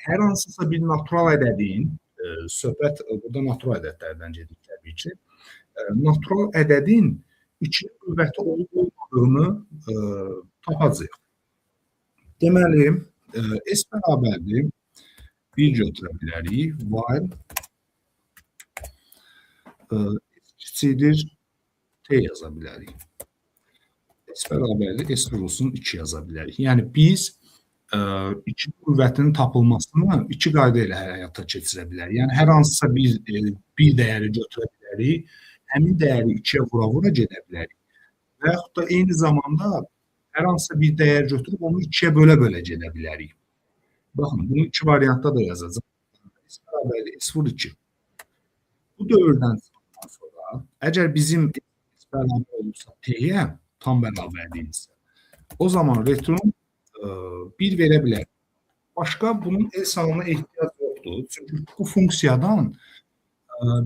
hər hansısa bir natural ədədin söhbət burada natural ədədlərdən gedir təbii ki. Natural ədədin 2-nin qüvvəti olub-olmadığını tapacağıq. Deməli, S bərabərdir 1 götürə bilərik. While S kiçikdir T yaza bilərik. S bərabərdir S vurulsun 2 yaza bilərik. Yəni biz 2 qüvvətinin tapılmasını 2 qayda ilə həyata keçirə bilərik. Yəni hər hansısa bir dəyəri götürə bilərik, həmin dəyəri 2-yə vura-vura gedə bilərik. Və yaxud da eyni zamanda hər hansısa bir dəyər götürüb onu 2-yə bölə-bölə gedə bilərik. Baxın, bunu 2 variantda da yazacağam. S bərabərdir S vur 2. Bu dövrdən sonra əgər bizim S bərabər olursa T-yə tam bərabərliyinsə, o zaman return 1 verə bilər. Başqa bunun else halına ehtiyac yoxdur. Çünki bu funksiyadan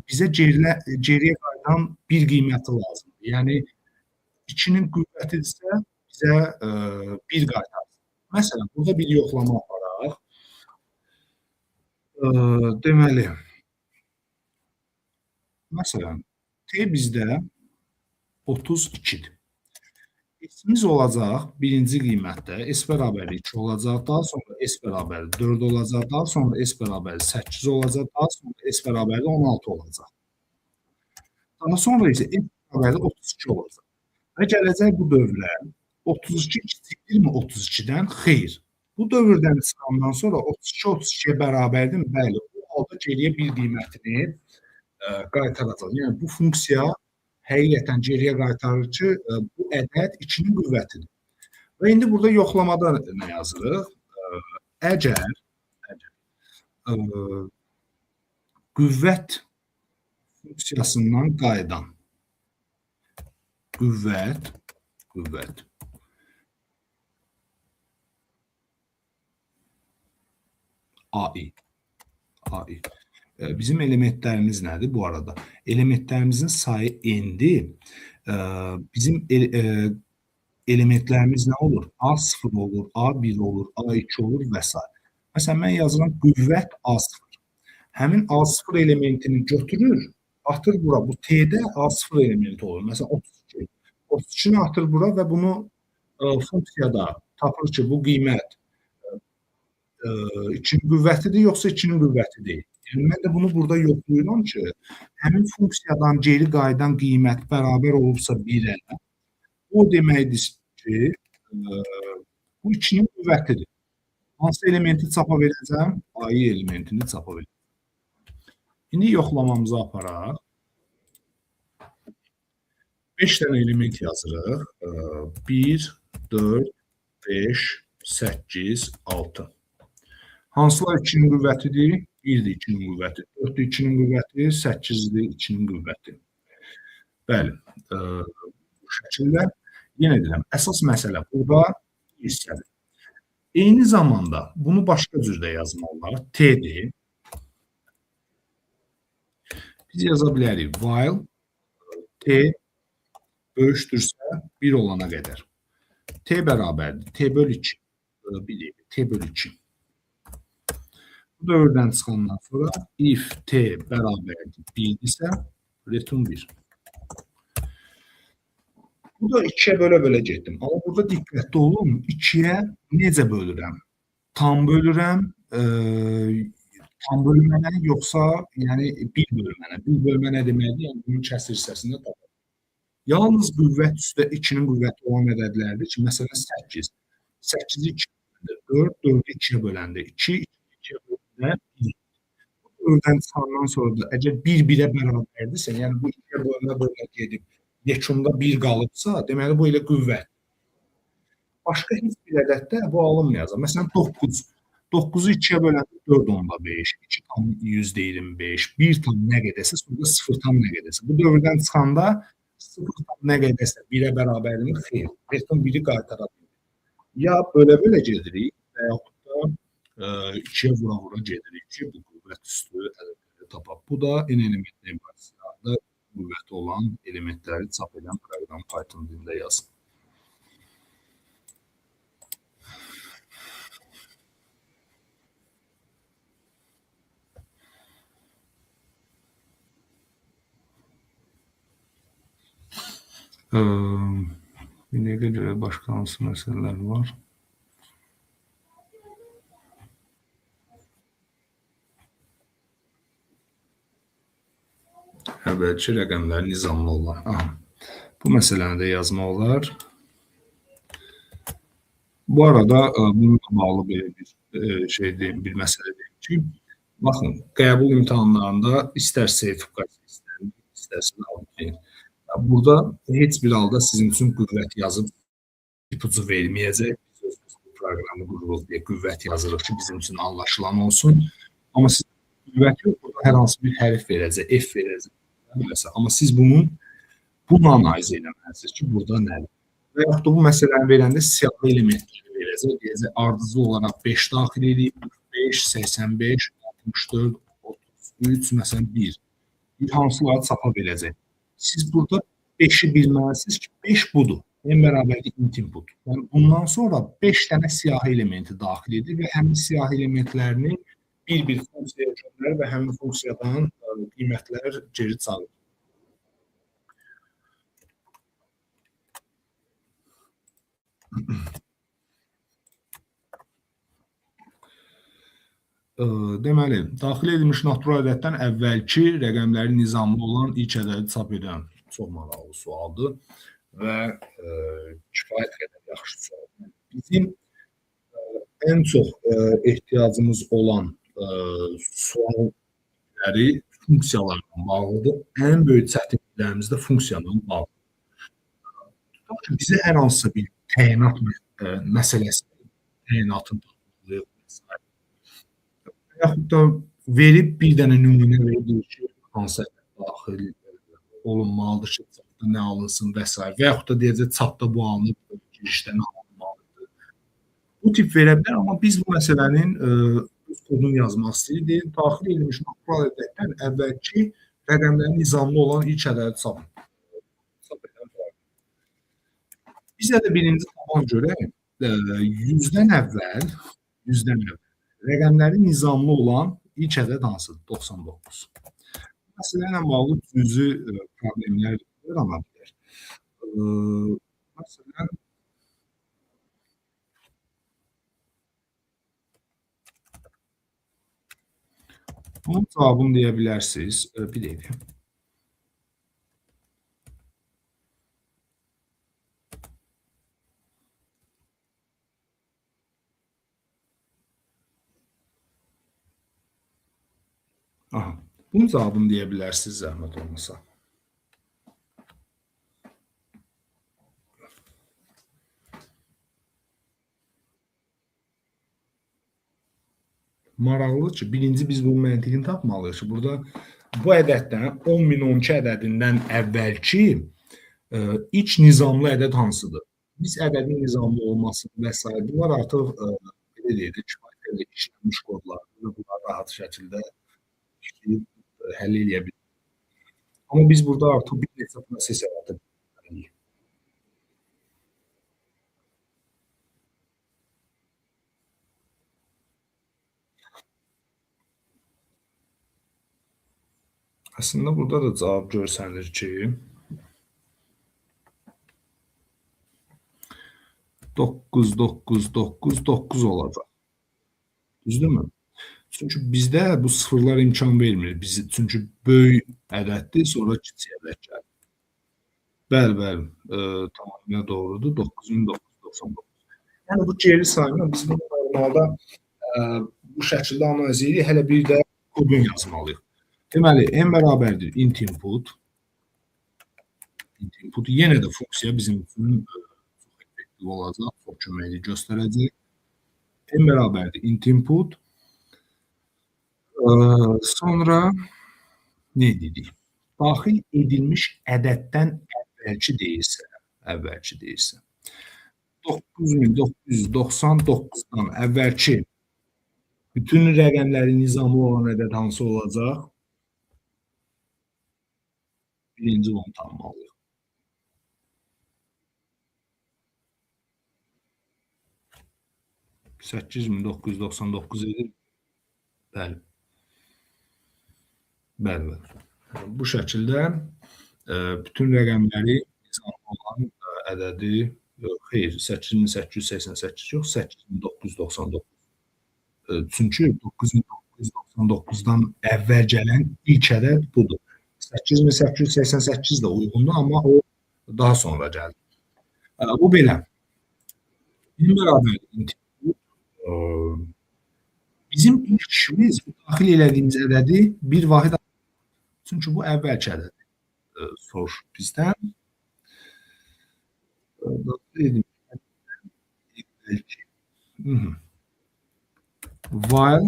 bizə geriyə qayıdan bir qiyməti lazımdır. Yəni 2-nin qüvvətidirsə bizə 1 qaytarsın. Məsələn, burada bir yoxlama aparaq. Deməli, məsələn, T bizdə 32-dir. S-imiz olacaq birinci qiymətdə S bərabərli 2 olacaq, daha sonra S bərabərli 4 olacaq, daha sonra S bərabərli 8 olacaq, daha sonra S bərabərli 16 olacaq. Daha sonra isə S bərabərli 32 olacaq. Və gələcək bu dövrə 32 kiçikdirmi 32-dən? Xeyr. Bu dövrdən çıxandan sonra 32 32-yə bərabərdirmi? Bəli. Bu halda geriyə bir qiymətini qaytaracaq. Yəni bu funksiya həqiqətən geriyə qaytarır ki, bu ədəd 2-nin qüvvətidir. Və indi burada yoxlamada nə yazırıq? Əgər qüvvət funksiyasından qayıdan qüvvət AI. Bizim elementlərimiz nədir bu arada? Elementlərimizin sayı n-dir. Bizim elementlərimiz nə olur? A0 olur, A1 olur, A2 olur və s. Məsələn, mən yazıram qüvvət A0. Həmin A0 elementini götürür, atır bura. Bu T-də A0 elementi olur. Məsələn, 32. 32-ni atır bura və bunu funksiyada tapır ki, bu qiymət 2-nin qüvvətidir, yoxsa 2-nin qüvvəti deyil. Yəni, mən də bunu burada yoxlayıram ki, həmin funksiyadan geri qayıdan qiymət bərabər olubsa 1-ə, o deməkdir ki, bu 2-nin qüvvətidir. Hansı elementi çapa verəcəm? AI elementini çapa verəcəm. İndi yoxlamamızı aparaq. 5 dənə element yazırıq. 1, 4, 5, 8, 6. Hansılar 2-nin qüvvətidir? 1-dir 2-nin qüvvəti, 4-dür 2-nin qüvvəti, 8-dir 2-nin qüvvəti. Bəli, bu şəkildə yenə deyirəm, əsas məsələ burada hissədir. Eyni zamanda bunu başqa cürdə yazmaq olar. T-dir. Biz yaza bilərik while T böyükdürsə 1 olana qədər. T bərabərdir. T böl 2. T böl 2. Bu dövrdən çıxandan sonra if T bərabərdir 1-dirsə return 1. Bu da 2-yə bölə-bölə getdim. Amma burada diqqətli olun, 2-yə necə bölürəm? Tam bölürəm, tam bölmənə, yoxsa yəni 1 bölmənə. 1 bölmə nə deməkdir? Yəni bunun kəsr hissəsində tapılır. Yalnız qüvvət üstə 2-nin qüvvəti olan ədədlərdir ki, məsələn 8. 8-i 2-yə böləndə 4, 4-ü 2-yə böləndə 2, 2-yə böləndə 1. Buradan çıxandan sonra da əgər 1 1-ə bərabərdirsə, yəni bu 2-yə bölünə-bölünə gedib yekunda 1 qalıbsa, deməli bu elə qüvvət. Başqa heç bir ədəddə bu alınmayacaq. Məsələn 9. 9-u 2-yə böləndə 4/5, 2 tam 125, 1 tam nə qədərsə, sonra 0 tam nə qədərsə. Bu dövrdən çıxanda 0 tam nə qədərsə 1-ə bərabərdir, xeyr. Beton 1-i qaytara bilir. Ya bölə-bölə gedirik və yaxud da 2-yə vura-vura gedirik ki, bu qüvvət üstü ədədləri tapaq. Bu da n elementli emassiyada qüvvəti olan elementləri çap edən proqram Python dilində yazılır. Binəyə görə başqa hansı məsələlər var? Əvvəlki rəqəmlər nizamlı olan. Aha. Bu məsələni də yazmaq olar. Bu arada bununla bağlı belə bir şey deyim, bir məsələ deyim ki, baxın, qəbul imtahanlarında istər sertifikasiya istərsə audit. Burada heç bir halda sizin üçün qüvvət yazıb ipucu verməyəcək. Biz öz proqramı qururuq deyə qüvvət yazırıq ki, bizim üçün anlaşılan olsun. Amma siz qüvvət yox, burada hər hansı bir hərf verəcək, F verəcək. Amma siz bunu analiz eləməlisiniz ki, burada nədir? Və yaxud da bu məsələni verəndə siyahı elementləri verəcək. Deyəcək, ardıcıl olaraq 5 daxil edib, 45, 85, 64, 33, məsələn 1. Bir hansıları çapa verəcək. Siz burada 5-i bilməlisiniz ki, 5 budur. N bərabərlik int input. Yəni bundan sonra 5 dənə siyahı elementi daxil edir və həmin siyahı elementlərini bir-bir funksiyaya göndərir və həmin funksiyadan qiymətlər geri çağırır. Deməli, daxil edilmiş natural ədəddən əvvəlki rəqəmləri nizamlı olan ilk ədədi çap edən çox maraqlı sualdır və kifayət qədər yaxşı sualdır. Bizim ən çox ehtiyacımız olan sualları funksiyalarla bağlıdır. Ən böyük çətinliklərimiz də funksiyadan bağlıdır. Tutaq ki, bizə hər hansısa bir təyinat məsələsi, təyinatın tapıldığı və yaxud da verib bir dənə nümunə verib ki, hansı daxil olunmalıdır ki, çapda nə alınsın və s. Və yaxud da deyəcək, çapda bu alınıb, girişdə nə alınmalıdır. Bu tip verə bilər, amma biz bu məsələnin öz kodunu yazmaq istəyirik. Daxil edilmiş natural ədəddən əvvəlki rəqəmlərin nizamlı olan ilk ədədi çap edən. Bizə də birinci taban görək, 100-dən əvvəl rəqəmləri nizamlı olan ilk ədəd hansıdır? 99. Məsələ ilə bağlı cüzi problemlər yarana bilər. Məsələn, bunun cavabını deyə bilərsiniz. Bir dəqiqə. Aha, bunun cavabını deyə bilərsiniz, zəhmət olmasa. Maraqlıdır ki, birinci biz bu məntiqini tapmalıyıq ki, burada bu ədəddən 10.012 ədədindən əvvəlki ilk nizamlı ədəd hansıdır? Biz ədədin nizamlı olmasını və s. bunlar artıq belə deyək, kifayət qədər işlənmiş kodlardır və bunlar rahat şəkildə həll eləyə bilir. Amma biz burada artıq bir neçə proses yaratıb. Əslində burada da cavab görsənir ki, 9 olacaq. Düzdürmü? Çünki bizdə bu sıfırlar imkan vermir. Çünki böyük ədəddir, sonra kiçik ədəd gəlir. Bəli, bəli. Tamamilə doğrudur. 9999. Yəni bu geri sayma biz bunu normalda bu şəkildə analiz edirik. Hələ bir də kodun yazmalıyıq. Deməli, n bərabərdir int input. Int input yenə də funksiya bizim üçün çox effektiv olacaq, çox köməkli göstərəcək. N bərabərdir int input. Sonra nə dedik? Daxil edilmiş ədəddən əvvəlki deyilsə 9999-dan əvvəlki bütün rəqəmlərin nizamlı olan ədəd hansı olacaq? Birinci onu tanımalıyıq. $8999 edir. Bəli. Bəli, bəli. Bu şəkildə bütün rəqəmləri nizamlı olan ədədi xeyr, 8888 yox, 8999. Çünki 9999-dan əvvəl gələn ilk ədəd budur. 8888 də uyğundur, amma o daha sonra gəldi. Bu belə. N bərabər int input. Bizim ilk işimiz daxil elədiyimiz ədədi bir vahid çünki bu əvvəlki ədəd soruşur bizdən. Daxil edilmiş while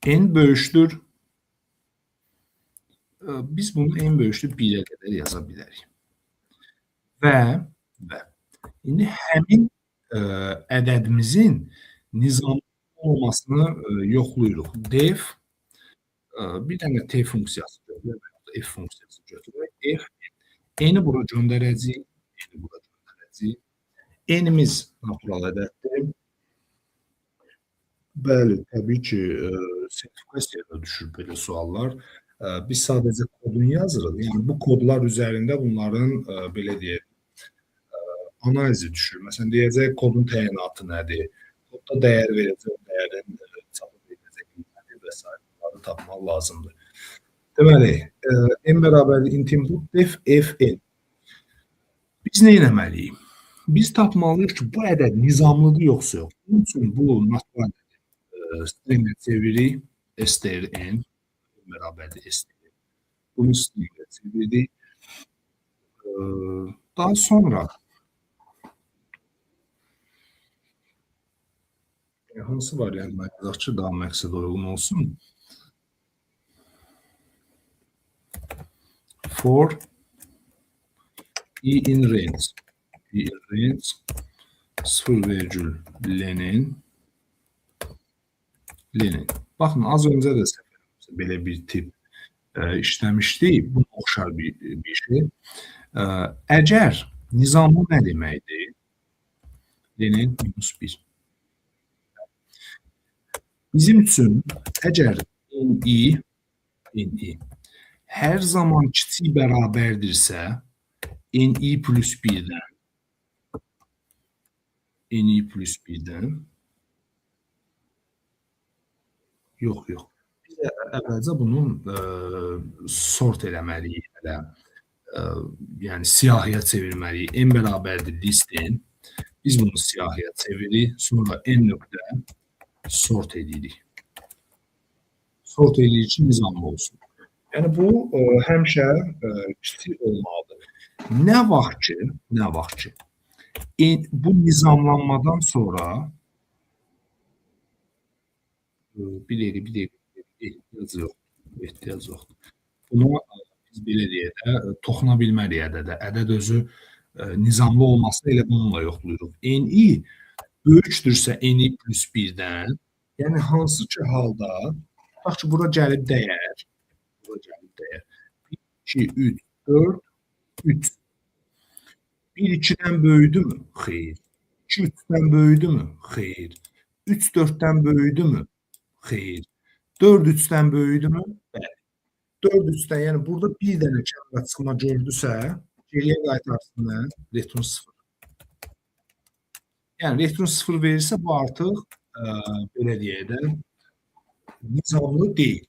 n böyükdür biz bunu n böyükdür 1-ə qədər yaza bilərik. Və indi həmin ədədimizin nizamlı olmasını yoxlayırıq. Def bir dənə t funksiyası götürək, f funksiyası götürək. F n-i bura göndərəcəyik, n-i bura göndərəcəyik. N-imiz natural ədəddir. Bəli, təbii ki, sertifikasiyada düşür belə suallar. Biz sadəcə kodunu yazırıq. Yəni bu kodlar üzərində bunların belə deyək, analizi düşür. Məsələn, deyəcək kodun təyinatı nədir? Kodda dəyər verəcək, dəyərin çapı veriləcək nədir və s. Bunları tapmaq lazımdır. Deməli, n bərabərdir int input def fn. Biz nə etməliyik? Biz tapmalıyıq ki, bu ədəd nizamlıdır yoxsa yox. Bunun üçün bu natural stringə çeviririk. strn bərabərdir str. Bunu stringə çeviririk. Daha sonra hansı variantla yazaq ki, daha məqsədə uyğun olsun? For e in range 0,Lenin. Baxın, az öncə də belə bir tip işləmişdik. Buna oxşar bir şey. Əgər nizamlı nə deməkdir? Lenin -1. Bizim üçün əgər n-i hər zaman kiçik bərabərdirsə n-i plus 1-dən yox. Biz əvvəlcə bunun sort eləməliyik hələ. Yəni siyahıya çevirməliyik. N bərabərdir list-n. Biz bunu siyahıya çeviririk. Sonra n nöqtə sort edirik. Sort edirik ki, nizamlı olsun. Yəni bu həmişə kiçik olmalıdır. Nə vaxt ki bu nizamlanmadan sonra bir dəqiqə ehtiyac yoxdur. Buna biz belə deyək də, toxuna bilmərik ədədə. Ədəd özü nizamlı olmasını elə bununla yoxlayırıq. N-i böyükdürsə n-i plus 1-dən, yəni hansı ki halda, bax ki, bura gəlib dəyər. 1, 2, 3, 4, 3. 1 2-dən böyüdümü? Xeyr. 2 3-dən böyüdümü? Xeyr. 3 4-dən böyüdümü? Xeyr. 4 3-dən böyüdümü? Bəli. 4 3-dən, yəni burada bir dənə kəlmə çıxma gördüsə, geriyə qaytarsın nə? Return 0. Yəni return 0 verirsə, bu artıq belə deyək də nizamlı deyil.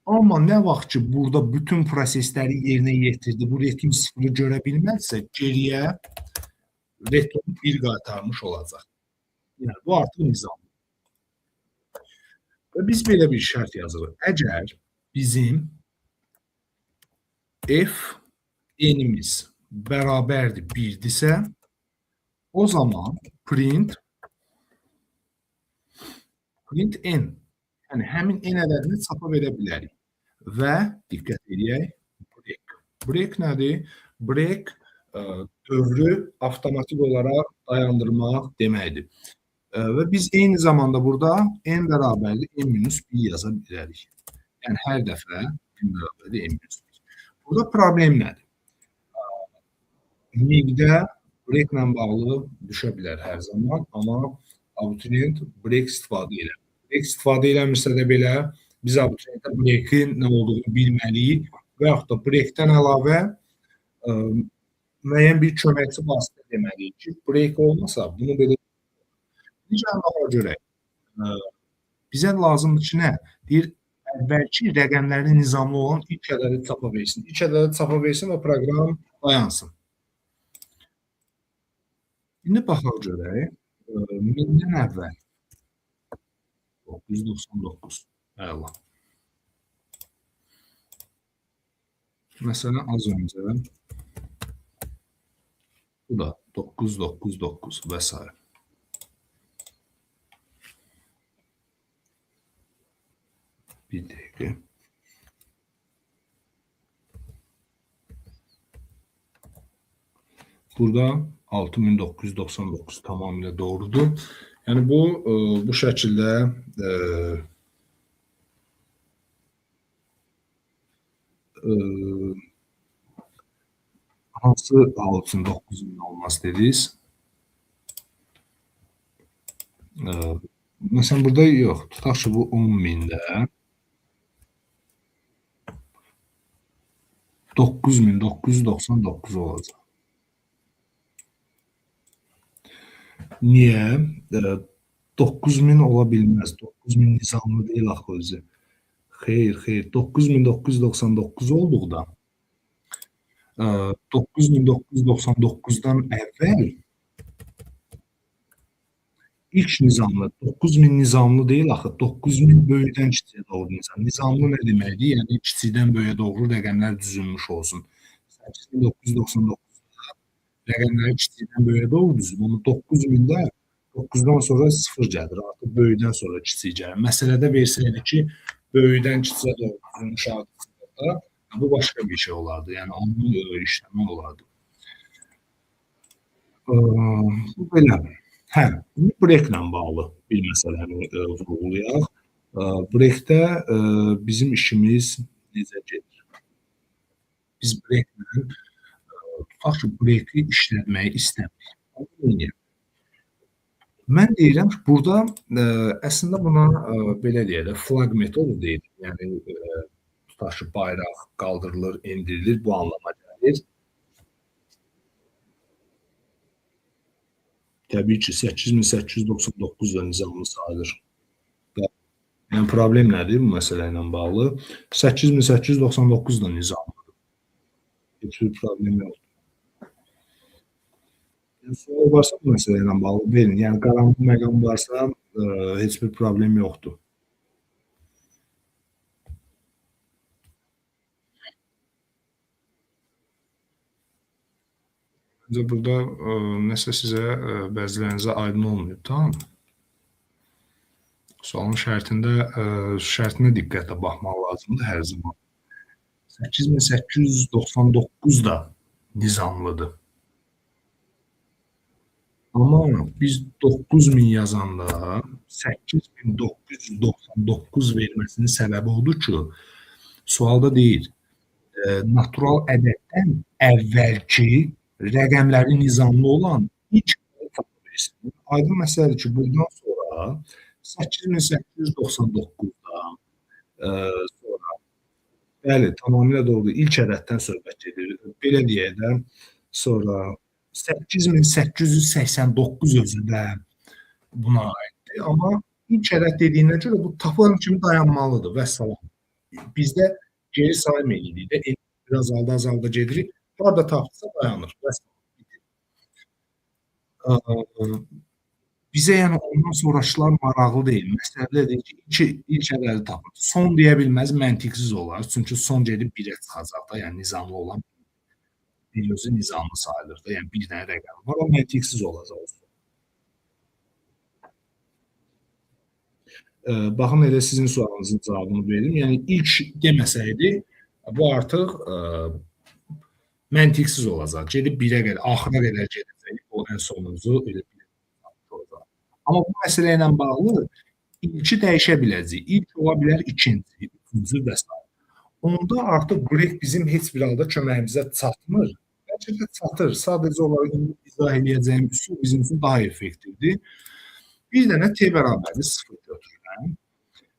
Amma nə vaxt ki, burada bütün prosesləri yerinə yetirdi, bu retm 0-ı görə bilməzsə, geriyə retm 1 qaytarmış olacaq. Yəni, bu artıq nizam. Və biz belə bir şərt yazırıq. Əgər bizim f n-imiz bərabərdir 1-dirsə, o zaman print n. Yəni, həmin n ədədini çapa verə bilərik. Və diqqət edək, break. Break nədir? Break dövrü avtomatik olaraq dayandırmaq deməkdir. Və biz eyni zamanda burada n bərabərdir n-1 yaza bilərik. Yəni, hər dəfə n bərabərdir n-1. Burada problem nədir? Miqdə breaklə bağlı düşə bilər hər zaman, amma abituriyent break istifadə edir. Break istifadə eləmirsə də belə, biz abituriyentə breakin nə olduğunu bilməliyik və yaxud da breakdən əlavə müəyyən bir köməkçi vasitə deməliyik ki, break olmasa, bunu belə necə görək. Bizə lazımdır ki, nə? Deyir, əvvəlki rəqəmləri nizamlı olan ilk ədədi çapa versin. İlk ədədi çapa versin və proqram dayansın. İndi baxaq görək. 1000-dən əvvəl 999. Əla. Məsələn, az öncə bu da 999 və s. Bir dəqiqə. Burada 6999 tamamilə doğrudur. Yəni, bu şəkildə hansı hal üçün 9000 olmaz dediniz? Məsələn, burada yox. Tutaq ki, bu 10.000-də 9999 olacaq. Niyə? 9000 ola bilməz. 9000 nizamlı deyil axı özü. Xeyr. 9999 olduqda 9999-dan əvvəl ilk nizamlı, 9000 nizamlı deyil axı, 9000 böyüdən kiçiyə doğru nizam. Nizamlı nə deməkdir? Yəni, kiçikdən böyüyə doğru rəqəmlər düzülmüş olsun. 8999-da rəqəmləri kiçikdən böyüyə doğru düzülür. Amma 9000-də 9-dan sonra 0 gəlir, artıq böyüdən sonra kiçik gəlir. Məsələdə versəydi ki, böyüdən kiçiyə doğru düzülmüş hadisələrdə, bu başqa bir şey olardı. Yəni, onu işləmək olardı. Bu belə. Hə, breaklə bağlı bir məsələni vurğulayaq. Breakdə bizim işimiz necə gedir? Biz breaklə, tutaq ki, breaki işlətməyi istəmirik. Mən deyirəm ki, burada əslində buna belə deyək də, flag metodu deyilir. Yəni, tutaq ki, bayraq qaldırılır, indirilir, bu anlama gəlir. Təbii ki, 8899 da nizamlı sayılır. Yəni, problem nədir bu məsələ ilə bağlı? 8899 da nizamlıdır. Heç bir problem yoxdur. Sual varsa bu məsələ ilə bağlı verin. Yəni, qaranlıq məqam varsa, heç bir problem yoxdur. Məncə, burada nəsə sizə bəzilərinizə aydın olmayıb, tamam mı? Sualın şərtinə diqqətlə baxmaq lazımdır hər zaman. 8899 da nizamlıdır. Amma biz 9000 yazanda 8999 verməsinin səbəbi odur ki, sualda deyir, natural ədəddən əvvəlki rəqəmləri nizamlı olan ilk ədəd versin. Aydın məsələdir ki, bundan sonra 8899-dan sonra, bəli, tamamilə doğrudur, ilk ədəddən söhbət edir. Belə deyək də, sonra 8889 özü də buna aiddir. Amma ilk ədəd dediyinə görə bu tapılan kimi dayanmalıdır və salam. bizdə geri sayım eləyirik də, biraz azalda gedirik. Harda tapdısa dayanır. Bəs bizə yəni ondan sonrakılar maraqlı deyil. Məsələdir ki, ilk ədədi tapın. Son deyə bilməz, məntiqsiz olar. Çünki son gedib 1-ə çıxacaq da, yəni nizamlı olan bir özü nizamlı sayılır da. Yəni bir dənə rəqəm var, o məntiqsiz olacaq. Baxın elə sizin sualınızın cavabını verim. Yəni ilk deməsəydi, bu artıq məntiqsiz olacaq. Gedib 1-ə qədər, axıra qədər gedəcək. O ən sonuncusu elə olacaq. Amma bu məsələ ilə bağlı ilki dəyişə biləcək. İlk ola bilər ikinci, üçüncü və s. Onda artıq break bizim heç bir halda köməyimizə çatmır. Bəlkə də çatır. Sadəcə olaraq izah edəcəyim üsul bizim üçün daha effektivdir. Bir dənə t bərabərdir 0 götürürəm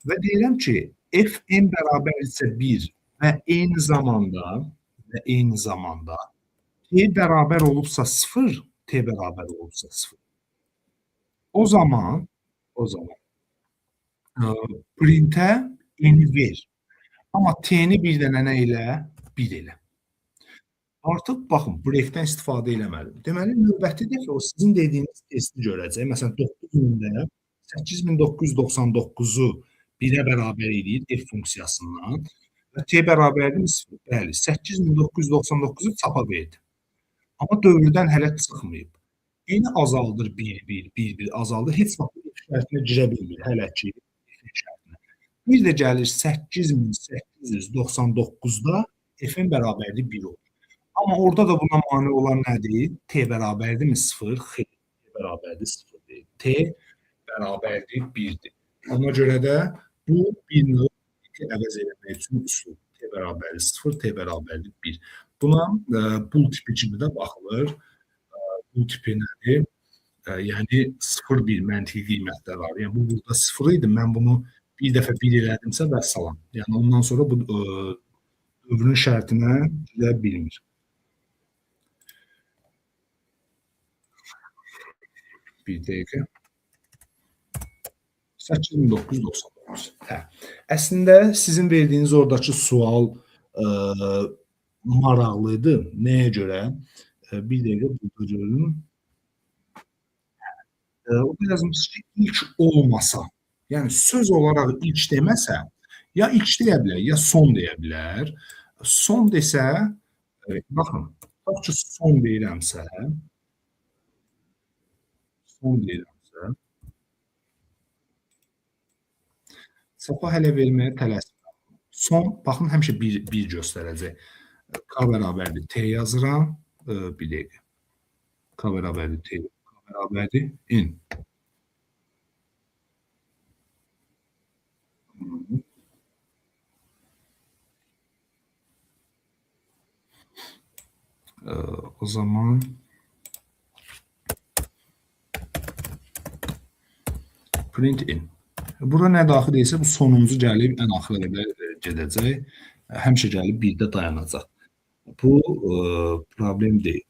və deyirəm ki, f(n) bərabər isə 1 və eyni zamanda t bərabər olubsa 0, t bərabər olubsa 0. O zaman printə n-i ver. Amma t-ni bir dənə nə elə? 1 elə. Artıq baxın, breakdən istifadə eləmədim. Deməli, növbəti dəfə o sizin dediyiniz testi görəcək. Məsələn, 9000-də 8999-u 1-ə bərabər eləyir f funksiyasından və t bərabərdir 0. Bəli, 8999-u çapa verdi. Amma dövrdən hələ çıxmayıb. Yeni azaldır 1 azaldır. Heç vaxt f şərtinə girə bilmir hələ ki f şərtinə. Bir də gəlir 8899-da f-in bərabərdir 1 olur. Amma orada da buna mane olan nədir? T bərabərdirmi 0? Xeyr, T bərabərdir 0 deyil. T bərabərdir 1-dir. Ona görə də bu bir növ əvəz eləmək üçün üsul. T bərabərdir 0, T bərabərdir 1. Buna bul tipi kimi də baxılır. Bul tipi nədir? Yəni 0-1 məntiqi qiymətlər var. Yəni bu burada 0 idi. Mən bunu bir dəfə 1 elədimsə vəssalam. Yəni ondan sonra bu dövrün şərtinə girə bilmir. Bir dəqiqə. 8999. Hə. Əslində sizin verdiyiniz oradakı sual maraqlıydı. Nəyə görə? Bir dəqiqə burada görürüm. Orada yazmışsınız ki, ilk olmasa, yəni söz olaraq ilk deməsə, ya ilk deyə bilər, ya son deyə bilər. Son desə, baxın, tutaq ki, son deyirəmsə, çapa hələ verməyə tələsmirəm. Son, baxın, həmişə 1 göstərəcək. K bərabərdir T yazıram. Bir dəqiqə. K bərabərdir T. K bərabərdir N. O zaman print N. Bura nə daxil deyilsə, bu sonuncu gəlib ən axıra qədər gedəcək. Həmişə gəlib 1-də dayanacaq. Bu problem deyil.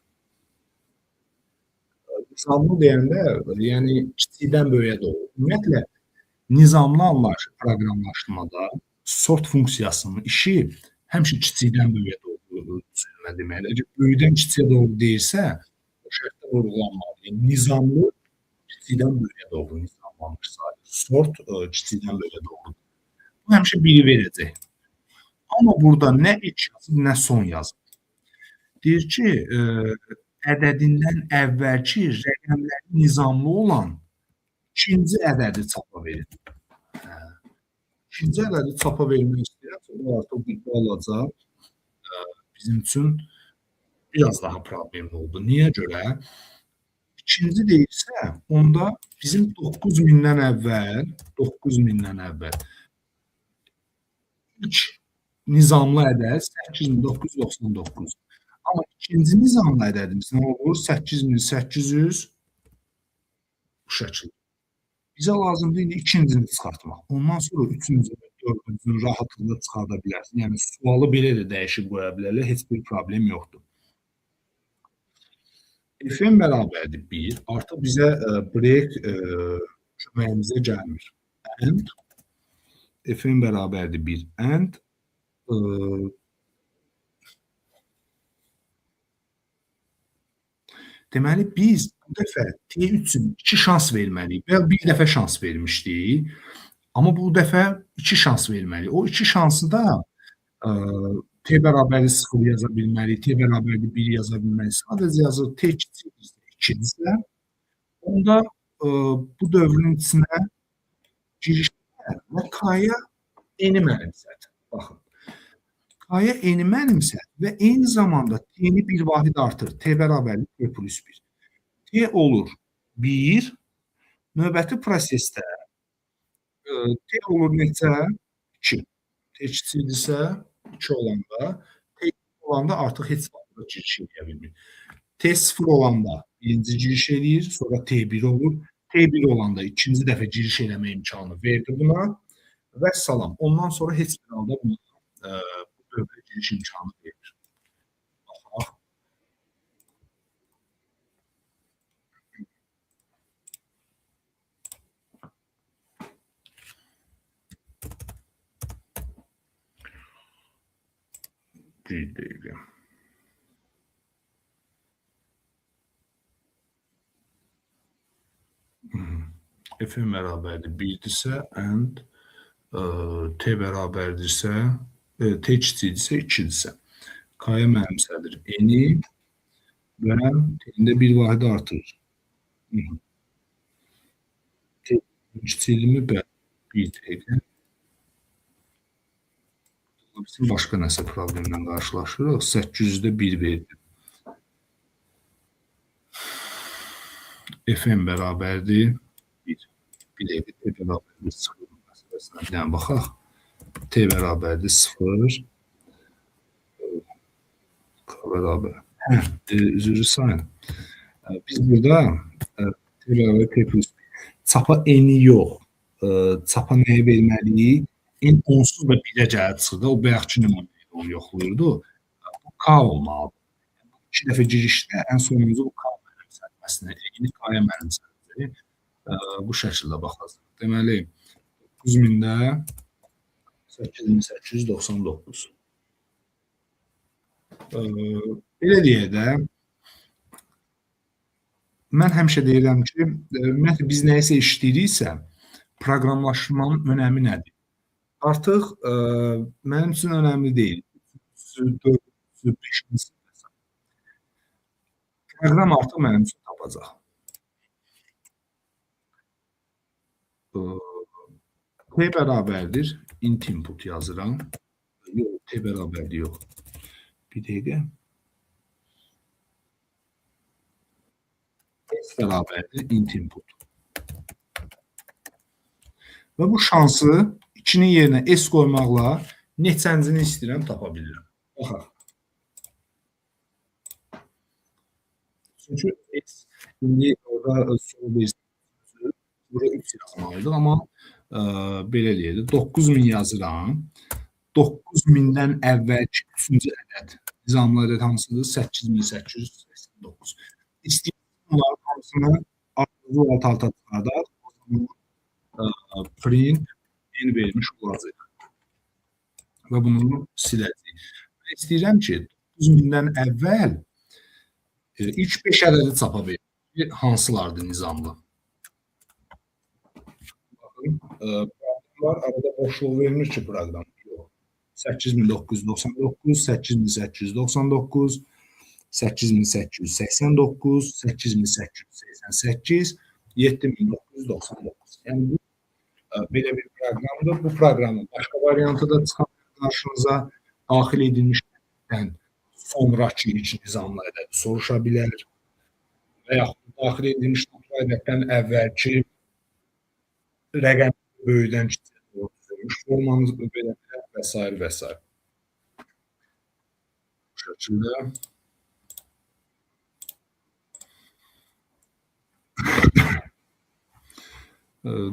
Nizamlı deyəndə, yəni kiçikdən böyüyə doğru. Ümumiyyətlə, nizamlı anlayış proqramlaşdırmada sort funksiyasının işi həmişə kiçikdən böyüyə doğru sürmə deməkdir. Əgər böyüdən kiçiyə doğru deyirsə, o şərtdə vurğulanmalı. Yəni, nizamlı kiçikdən böyüyə doğru nizamlanmış sayılır. Sort kiçikdən böyüyə doğru. Bu həmişə 1-i verəcək. Amma burada nə ilk yazıb, nə son yazıb. Deyir ki, ədədindən əvvəlki rəqəmləri nizamlı olan ikinci ədədi çapa verir. İkinci ədədi çapa vermək istəyirsə, o artıq bir olacaq. Bizim üçün biraz daha problemli oldu. Niyə görə? İkinci deyirsə, onda bizim 9000-dən əvvəl ilk nizamlı ədəd 8999. Amma ikinci nizamlı ədədimiz nə olur? 8800 bu şəkildə. Bizə lazımdır indi ikincini çıxartmaq. Ondan sonra üçüncü və dördüncünü rahatlıqla çıxarda bilərsiniz. Yəni, sualı belə də dəyişib qoya bilərlər, heç bir problem yoxdur. F-n bərabərdir 1. Artıq bizə break köməyimizə gəlmir. And F-n bərabərdir 1. And Iıı, deməli biz bu dəfə T3 üçün 2 şans verməliyik və bir dəfə şans vermişdik. Amma bu dəfə 2 şans verməliyik. O 2 şansı da T bərabəri 0 yaza bilməliyik, T bərabəri 1 yaza bilməliyik. Sadəcə yazır T kiçikdirsə 2-dirsə, onda bu dövrün içinə girişlər və K-ya eni mənimsət. Baxın, K-ya eni mənimsət və eyni zamanda T-ni bir vahid artır. T bərabərli T plus 1. T olur 1, növbəti prosesdə T olur neçə? 2. T kiçikdirsə 2 olanda, T olanda artıq heç vaxt giriş eləyə bilmir. T0 olanda birinci giriş eləyir, sonra T1 olur. T1 olanda ikinci dəfə giriş eləmə imkanı verdi buna və salam. Ondan sonra heç bir halda buna bu dövrə giriş imkanı vermir. Baxaq. Bir dəqiqə. F-in bərabərdir 1-dirsə and T bərabərdirsə T kiçikdirsə 2-dirsə K-ya mənimsədir eni və T-ində bir vahid artırır. T kiçikdirmi? Bəli. Bir dəqiqə. Bizim başqa nəsə problemlə qarşılaşırıq. 800-də 1 verdi. F-n bərabərdir 1. Bir dəqiqə T bərabərdir 0 məsələsinə bir dənə baxaq. T bərabərdir 0. K bərabər. Üzrü sayın. Biz burada T bərabər T plus 1. Çapa eni yox. Çapa nəyə verməliyik? N onsuz da 1-ə gəlib çıxdı. O bayaqki nümunədə onu yoxlayırdı. Bu K olmalıdır. 2 dəfə girişdə ən sonuncu bu K mənimsətməsinə, eni K-ya mənimsətdir. Bu şəkildə baxacaq. Deməli, 9000-də 8899. Belə deyək də, mən həmişə deyirəm ki, ümumiyyətlə biz nəyisə işləyiriksə, proqramlaşmanın önəmi nədir? Artıq mənim üçün önəmli deyil. 4-cü, 5-ci proqram artıq mənim üçün tapacaq. T bərabərdir, int input yazıram. Yox, T bərabərdir, yox. Bir dəqiqə. S bərabərdir, int input. Və bu şansı 2-nin yerinə S qoymaqla neçəncini istəyirəm tapa bilirəm. Baxaq. Çünki S indi orada sol bir bura 3 yazmalıydıq, amma belə deyək də 9000 yazıram. 9000-dən əvvəlki 3-cü ədəd nizamlı ədəd hansıdır? 8889. İstəyirəm bunların hamısını ardıcıl alt-alta çıxardaq. O zaman print yeni verilmiş olacaq. Və bunu siləcəyik. Və istəyirəm ki, 9000-dən əvvəl ilk 5 ədədi çapa verir. Hansılardır nizamlı? Baxın, proqramlar arada boşluq vermir ki, proqram. 8999, 8899, 8889, 8888, 7999. Yəni bu belə bir proqramdır. Bu proqramın başqa variantı da çıxar qarşınıza. Daxil edilmiş ədəddən sonrakı ilk nizamlı ədədi soruşa bilər və yaxud daxil edilmiş ədəddən əvvəlki rəqəm böyüdən kiçiyə doğru düzülmüş formanız belə və s. və s. Bu şəkildə.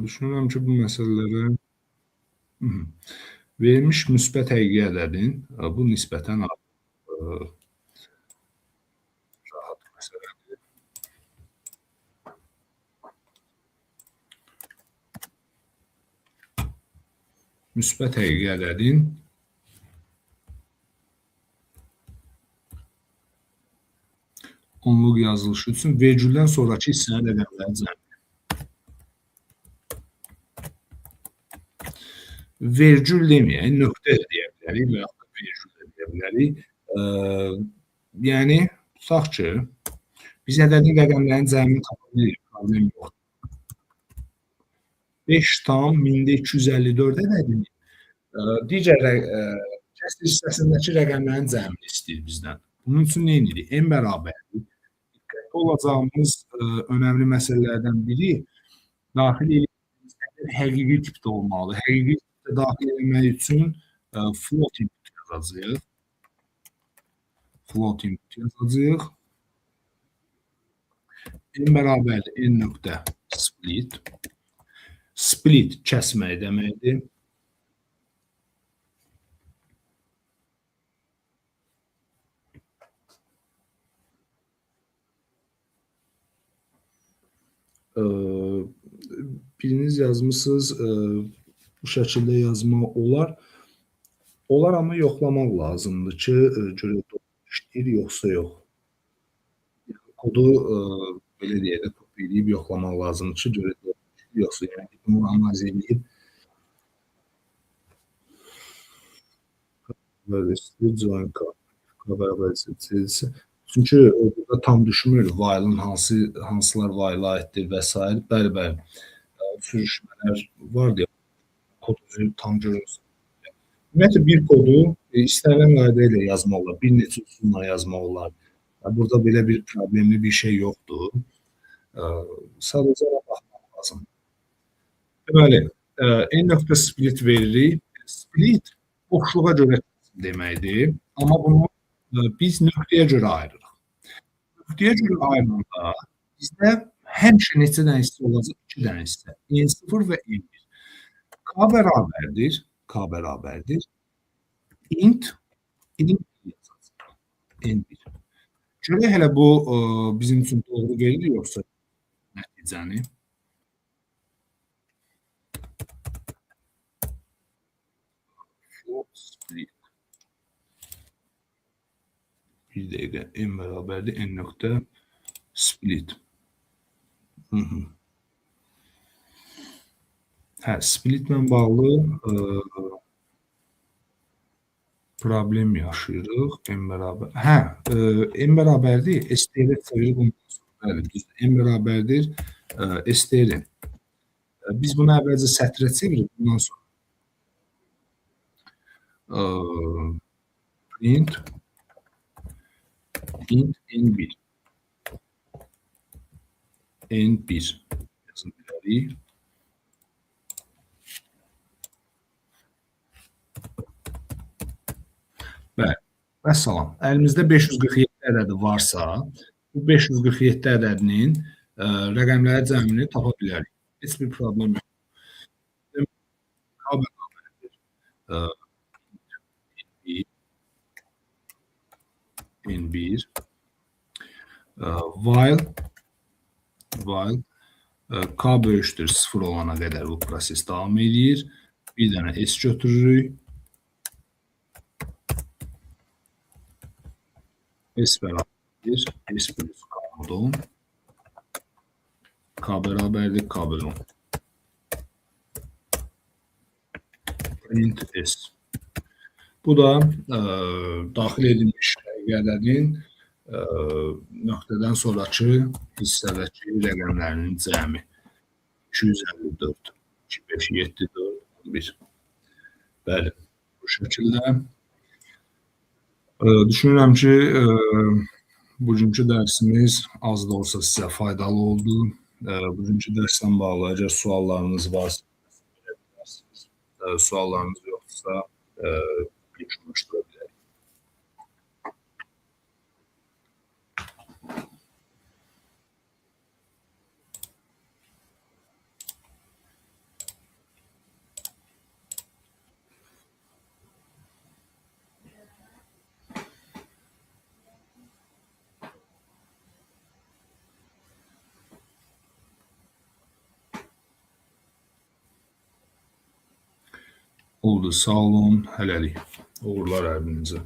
Düşünürəm ki, bu məsələləri verilmiş müsbət həqiqi ədədin bu nisbətən rahat məsələdir. Müsbət həqiqi ədədin pul yazılışı üçün vergüldən sonrakı hissənin rəqəmlərini cəmləyin. Vergül deməyək, nöqtə də deyə bilərik və yaxud da vergül də deyə bilərik. Yəni, tutaq ki, biz ədədin rəqəmlərin cəmini tapa bilirik, problem yoxdur. 5 tam 1254 ədədini digər kəsr hissəsindəki rəqəmlərin cəmini istəyir bizdən. Bunun üçün nə edirik? N bərabərdir. Diqqətli olacağımız önəmli məsələlərdən biri daxil edilmiş həqiqi tipdə olmalıdır. Həqiqi tipdə daxil etmək üçün floating yazacağıq. Floating yazacağıq. N bərabərdir N nöqtə split. Split kəsmək deməkdir. Biriniz yazmışsınız, bu şəkildə yazmaq olar. Olar, amma yoxlamaq lazımdır ki, görək doğru işləyir, yoxsa yox. Kodu belə deyək də, kopya edib yoxlamaq lazımdır ki, görək doğru işləyir, yoxsa yəni bunu analiz edib. Join çünki burada tam düşmür, while-ın hansılar while-a aiddir və s. Bəli, bəli. Sürüşmələr var deyə kodu tam görürsün. Ümumiyyətlə, bir kodu istənilən qayda ilə yazmaq olar, bir neçə üsulla yazmaq olar. Burada belə bir problemli bir şey yoxdur. Sadəcə baxmaq lazım. Deməli, n.split veririk. Split boşluğa görə deməkdir. Amma bunu biz nöqtəyə görə ayırırıq. Nöqtəyə görə ayıranda bizdə həmişə neçə dənə hissə olacaq? 2 dənə hissə. N0 və N1. K bərabərdir. Int N1 yazacaq. N1. Görək hələ bu bizim üçün doğru verir, yoxsa nəticəni. Split. Bir dəqiqə, N bərabərdir, N nöqtə split. Splitlə bağlı problem yaşayırıq. N bərabərdir, STR çevirib bundan sonra. N bərabərdir, STR. Biz bunu əvvəlcə sətrə çevirib bundan sonra. Print N1. N1 yazın bilərik. Bəli, vəssalam. Əlimizdə 547 ədədi varsa, bu 547 ədədinin rəqəmləri cəmini tapa bilərik. Heç bir problem yox. K bərabərdir. N1 while K böyükdür 0 olana qədər bu proses davam edir. Bir dənə S götürürük. S bərabərdir. S plus K modul. K bərabərdir. K bölü 10. Print S. Bu da daxil edilmiş ədədin nöqtədən sonraki hissədəki rəqəmlərinin cəmi 254, 25, 7, 4, 11. Bəli, bu şəkildə. Düşünürəm ki, bugünkü dərsimiz az da olsa sizə faydalı oldu. Bugünkü dərslə bağlı əgər suallarınız varsa, suallarınız yoxdursa, yekunlaşdıra bilərik. Oldu, sağ olun, hələlik. Uğurlar hər birinizə.